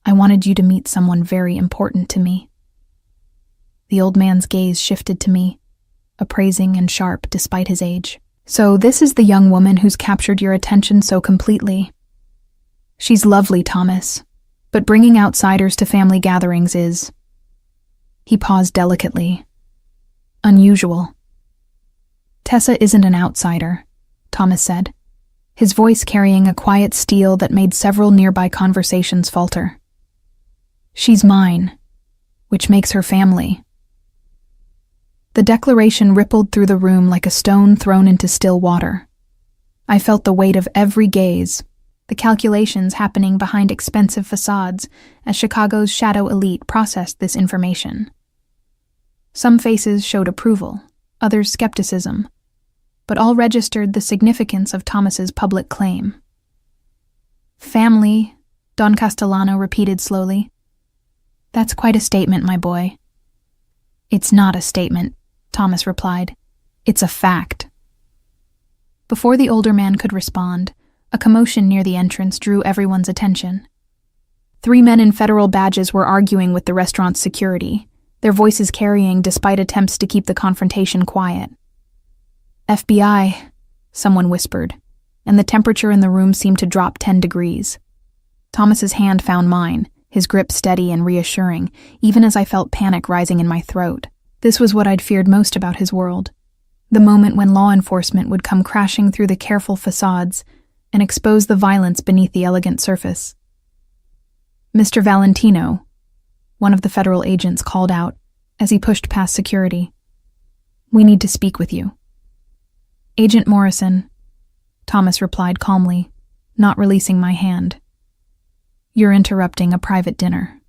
"I wanted you to meet someone very important to me." The old man's gaze shifted to me, appraising and sharp despite his age. "So this is the young woman who's captured your attention so completely." "She's lovely, Thomas, but bringing outsiders to family gatherings is..." He paused delicately. "Unusual." "Tessa isn't an outsider," Thomas said, his voice carrying a quiet steel that made several nearby conversations falter. "She's mine, which makes her family." The declaration rippled through the room like a stone thrown into still water. I felt the weight of every gaze, the calculations happening behind expensive facades as Chicago's shadow elite processed this information. Some faces showed approval, others skepticism, but all registered the significance of Thomas's public claim. "Family," Don Castellano repeated slowly. "That's quite a statement, my boy." "It's not a statement," Thomas replied. "It's a fact." Before the older man could respond, a commotion near the entrance drew everyone's attention. 3 men in federal badges were arguing with the restaurant's security, their voices carrying despite attempts to keep the confrontation quiet. "FBI," someone whispered, and the temperature in the room seemed to drop 10 degrees. Thomas's hand found mine, his grip steady and reassuring, even as I felt panic rising in my throat. This was what I'd feared most about his world. The moment when law enforcement would come crashing through the careful facades and expose the violence beneath the elegant surface. "Mr. Valentino," one of the federal agents called out as he pushed past security. "We need to speak with you." "Agent Morrison," Thomas replied calmly, not releasing my hand. "You're interrupting a private dinner."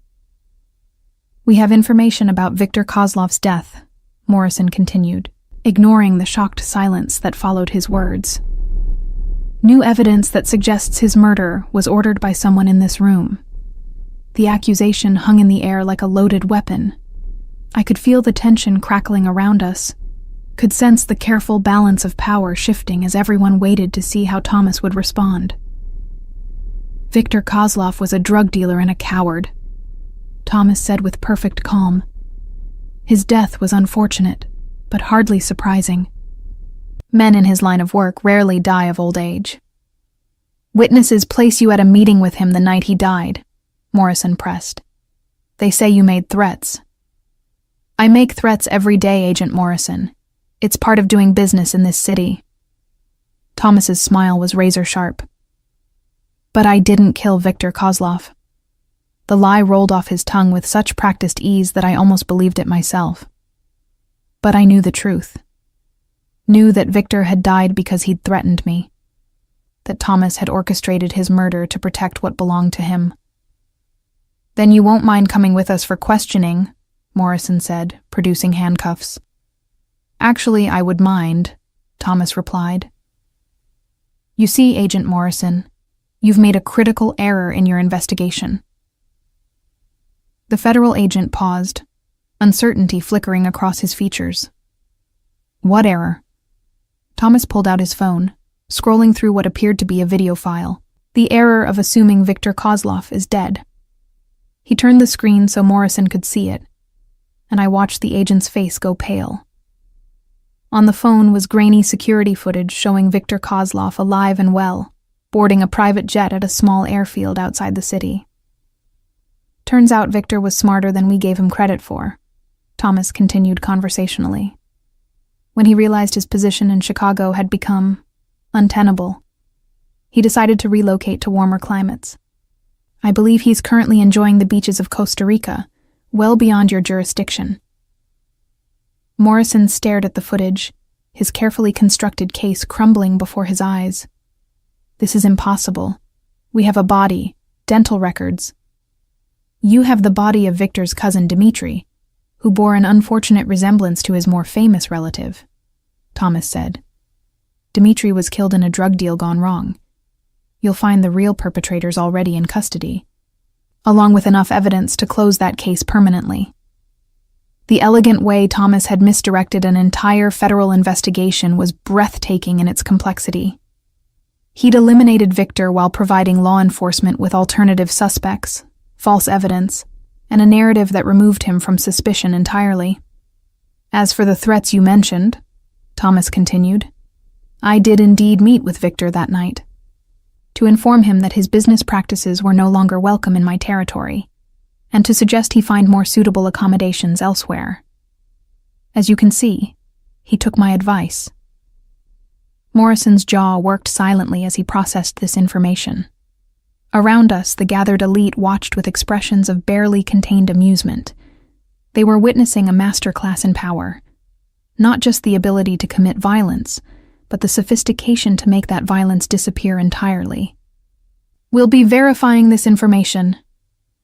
"We have information about Viktor Kozlov's death," Morrison continued, ignoring the shocked silence that followed his words. "New evidence that suggests his murder was ordered by someone in this room." The accusation hung in the air like a loaded weapon. I could feel the tension crackling around us, could sense the careful balance of power shifting as everyone waited to see how Thomas would respond. "Viktor Kozlov was a drug dealer and a coward," Thomas said with perfect calm. "His death was unfortunate, but hardly surprising. Men in his line of work rarely die of old age." "Witnesses place you at a meeting with him the night he died," Morrison pressed. "They say you made threats." "I make threats every day, Agent Morrison. It's part of doing business in this city." Thomas's smile was razor-sharp. "But I didn't kill Viktor Kozlov." The lie rolled off his tongue with such practiced ease that I almost believed it myself. But I knew the truth. Knew that Viktor had died because he'd threatened me. That Thomas had orchestrated his murder to protect what belonged to him. "Then you won't mind coming with us for questioning," Morrison said, producing handcuffs. "Actually, I would mind," Thomas replied. "You see, Agent Morrison, you've made a critical error in your investigation." The federal agent paused, uncertainty flickering across his features. "What error?" Thomas pulled out his phone, scrolling through what appeared to be a video file. "The error of assuming Viktor Kozlov is dead." He turned the screen so Morrison could see it, and I watched the agent's face go pale. On the phone was grainy security footage showing Viktor Kozlov alive and well, boarding a private jet at a small airfield outside the city. "Turns out Viktor was smarter than we gave him credit for," Thomas continued conversationally. "When he realized his position in Chicago had become untenable, he decided to relocate to warmer climates. I believe he's currently enjoying the beaches of Costa Rica, well beyond your jurisdiction." Morrison stared at the footage, his carefully constructed case crumbling before his eyes. "This is impossible. We have a body, dental records." "You have the body of Viktor's cousin Dmitri, who bore an unfortunate resemblance to his more famous relative," Thomas said. "Dmitri was killed in a drug deal gone wrong. You'll find the real perpetrators already in custody, along with enough evidence to close that case permanently." The elegant way Thomas had misdirected an entire federal investigation was breathtaking in its complexity. He'd eliminated Viktor while providing law enforcement with alternative suspects, false evidence, and a narrative that removed him from suspicion entirely. "As for the threats you mentioned," Thomas continued, "I did indeed meet with Viktor that night, to inform him that his business practices were no longer welcome in my territory, and to suggest he find more suitable accommodations elsewhere. As you can see, he took my advice." Morrison's jaw worked silently as he processed this information. Around us, the gathered elite watched with expressions of barely contained amusement. They were witnessing a masterclass in power. Not just the ability to commit violence, but the sophistication to make that violence disappear entirely. "We'll be verifying this information,"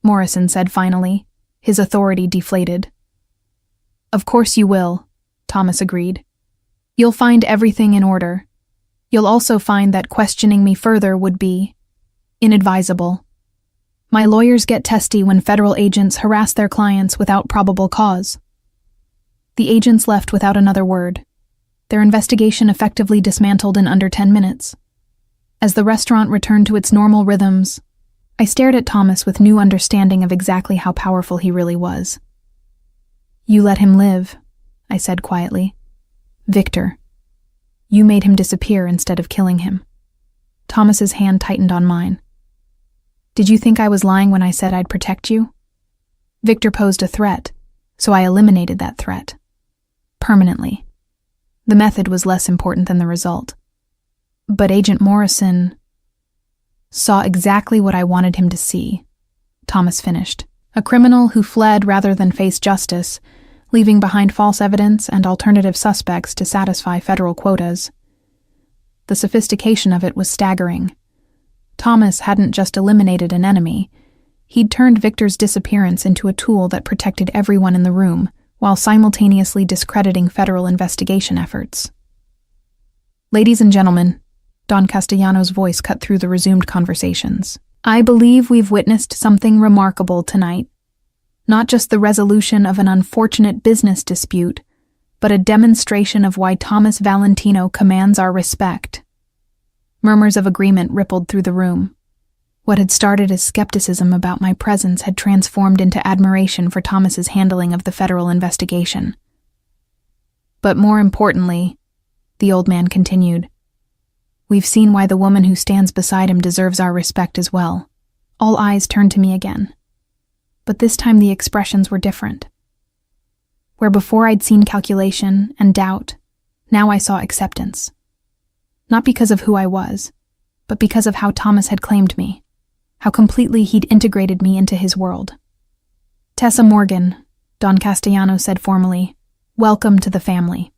Morrison said finally, his authority deflated. Of course you will, Thomas agreed. You'll find everything in order. You'll also find that questioning me further would be inadvisable. My lawyers get testy when federal agents harass their clients without probable cause. The agents left without another word, their investigation effectively dismantled in under 10 minutes. As the restaurant returned to its normal rhythms, I stared at Thomas with new understanding of exactly how powerful he really was. You let him live, I said quietly. Victor. You made him disappear instead of killing him. Thomas's hand tightened on mine. Did you think I was lying when I said I'd protect you? Victor posed a threat, so I eliminated that threat. Permanently. The method was less important than the result. But Agent Morrison saw exactly what I wanted him to see, Thomas finished. A criminal who fled rather than face justice, leaving behind false evidence and alternative suspects to satisfy federal quotas. The sophistication of it was staggering. Thomas hadn't just eliminated an enemy. He'd turned Victor's disappearance into a tool that protected everyone in the room, while simultaneously discrediting federal investigation efforts. Ladies and gentlemen, Don Castellano's voice cut through the resumed conversations. I believe we've witnessed something remarkable tonight. Not just the resolution of an unfortunate business dispute, but a demonstration of why Thomas Valentino commands our respect. Murmurs of agreement rippled through the room. What had started as skepticism about my presence had transformed into admiration for Thomas's handling of the federal investigation. But more importantly, the old man continued, we've seen why the woman who stands beside him deserves our respect as well. All eyes turned to me again. But this time the expressions were different. Where before I'd seen calculation and doubt, now I saw acceptance. Not because of who I was, but because of how Thomas had claimed me. How completely he'd integrated me into his world. Tessa Morgan, Don Castellano said formally, welcome to the family.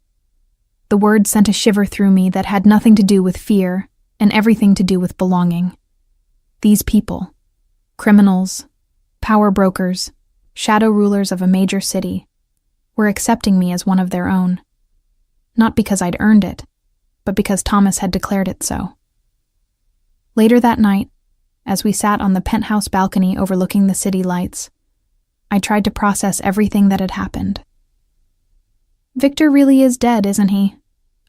The word sent a shiver through me that had nothing to do with fear and everything to do with belonging. These people, criminals, power brokers, shadow rulers of a major city, were accepting me as one of their own. Not because I'd earned it, but because Thomas had declared it so. Later that night, as we sat on the penthouse balcony overlooking the city lights, I tried to process everything that had happened. Victor really is dead, isn't he?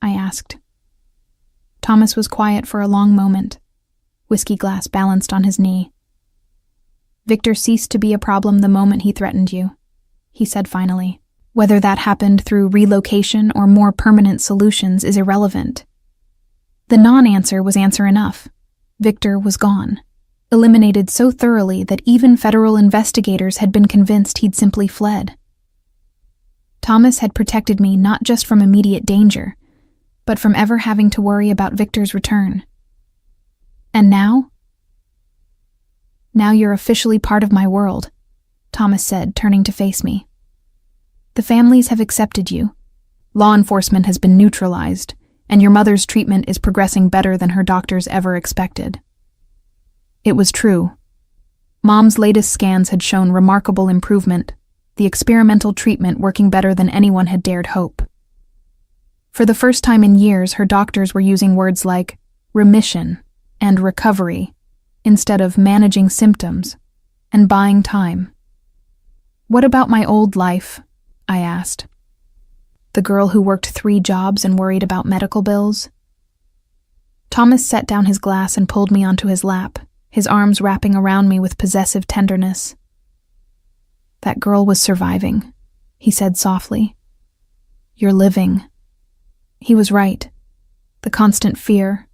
I asked. Thomas was quiet for a long moment, whiskey glass balanced on his knee. Victor ceased to be a problem the moment he threatened you, he said finally. Whether that happened through relocation or more permanent solutions is irrelevant. The non-answer was answer enough. Victor was gone. Eliminated so thoroughly that even federal investigators had been convinced he'd simply fled. Thomas had protected me not just from immediate danger, but from ever having to worry about Victor's return. And now? Now you're officially part of my world, Thomas said, turning to face me. The families have accepted you. Law enforcement has been neutralized, and your mother's treatment is progressing better than her doctors ever expected. It was true. Mom's latest scans had shown remarkable improvement, the experimental treatment working better than anyone had dared hope. For the first time in years, her doctors were using words like remission and recovery instead of managing symptoms and buying time. What about my old life? I asked. The girl who worked 3 jobs and worried about medical bills? Thomas set down his glass and pulled me onto his lap, his arms wrapping around me with possessive tenderness. That girl was surviving, he said softly. You're living. He was right. The constant fear,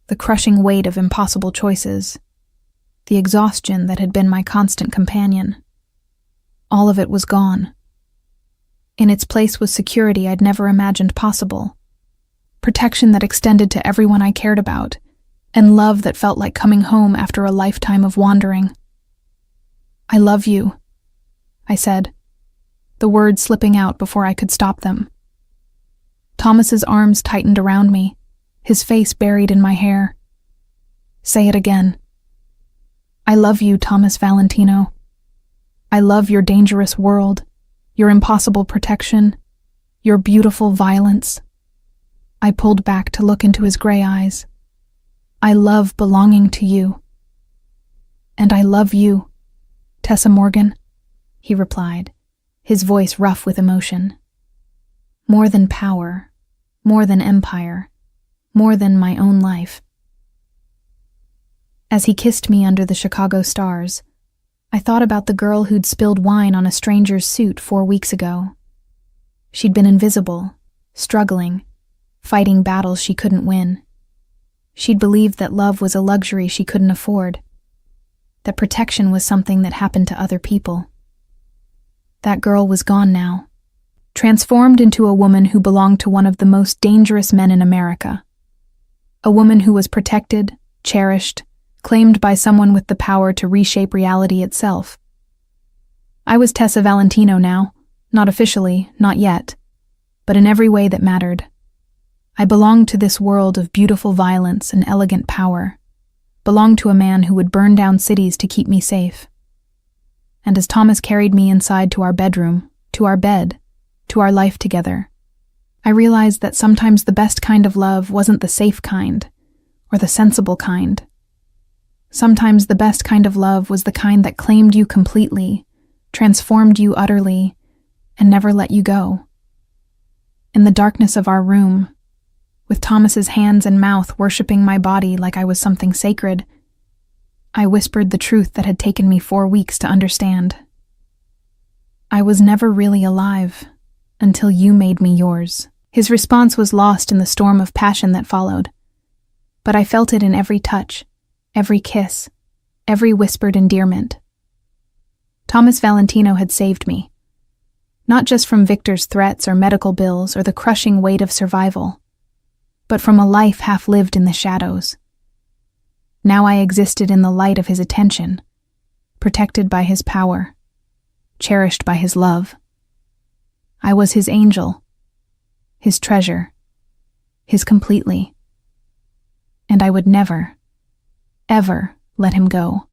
the crushing weight of impossible choices, the exhaustion that had been my constant companion. All of it was gone. In its place was security I'd never imagined possible, protection that extended to everyone I cared about, and love that felt like coming home after a lifetime of wandering. I love you, I said, the words slipping out before I could stop them. Thomas's arms tightened around me, his face buried in my hair. Say it again. I love you, Thomas Valentino. I love your dangerous world, your impossible protection, your beautiful violence. I pulled back to look into his gray eyes. I love belonging to you. And I love you, Tessa Morgan, he replied, his voice rough with emotion. More than power, more than empire, more than my own life. As he kissed me under the Chicago stars, I thought about the girl who'd spilled wine on a stranger's suit 4 weeks ago. She'd been invisible, struggling, fighting battles she couldn't win. She'd believed that love was a luxury she couldn't afford, that protection was something that happened to other people. That girl was gone now, transformed into a woman who belonged to one of the most dangerous men in America. A woman who was protected, cherished, claimed by someone with the power to reshape reality itself. I was Tessa Valentino now, not officially, not yet, but in every way that mattered. I belonged to this world of beautiful violence and elegant power, belonged to a man who would burn down cities to keep me safe. And as Thomas carried me inside to our bedroom, to our bed, to our life together, I realized that sometimes the best kind of love wasn't the safe kind, or the sensible kind. Sometimes the best kind of love was the kind that claimed you completely, transformed you utterly, and never let you go. In the darkness of our room, with Thomas's hands and mouth worshipping my body like I was something sacred, I whispered the truth that had taken me 4 weeks to understand. I was never really alive until you made me yours. His response was lost in the storm of passion that followed, but I felt it in every touch, every kiss, every whispered endearment. Thomas Valentino had saved me, not just from Victor's threats or medical bills or the crushing weight of survival, but from a life half lived in the shadows. Now I existed in the light of his attention, protected by his power, cherished by his love. I was his angel, his treasure, his completely, and I would never, ever let him go.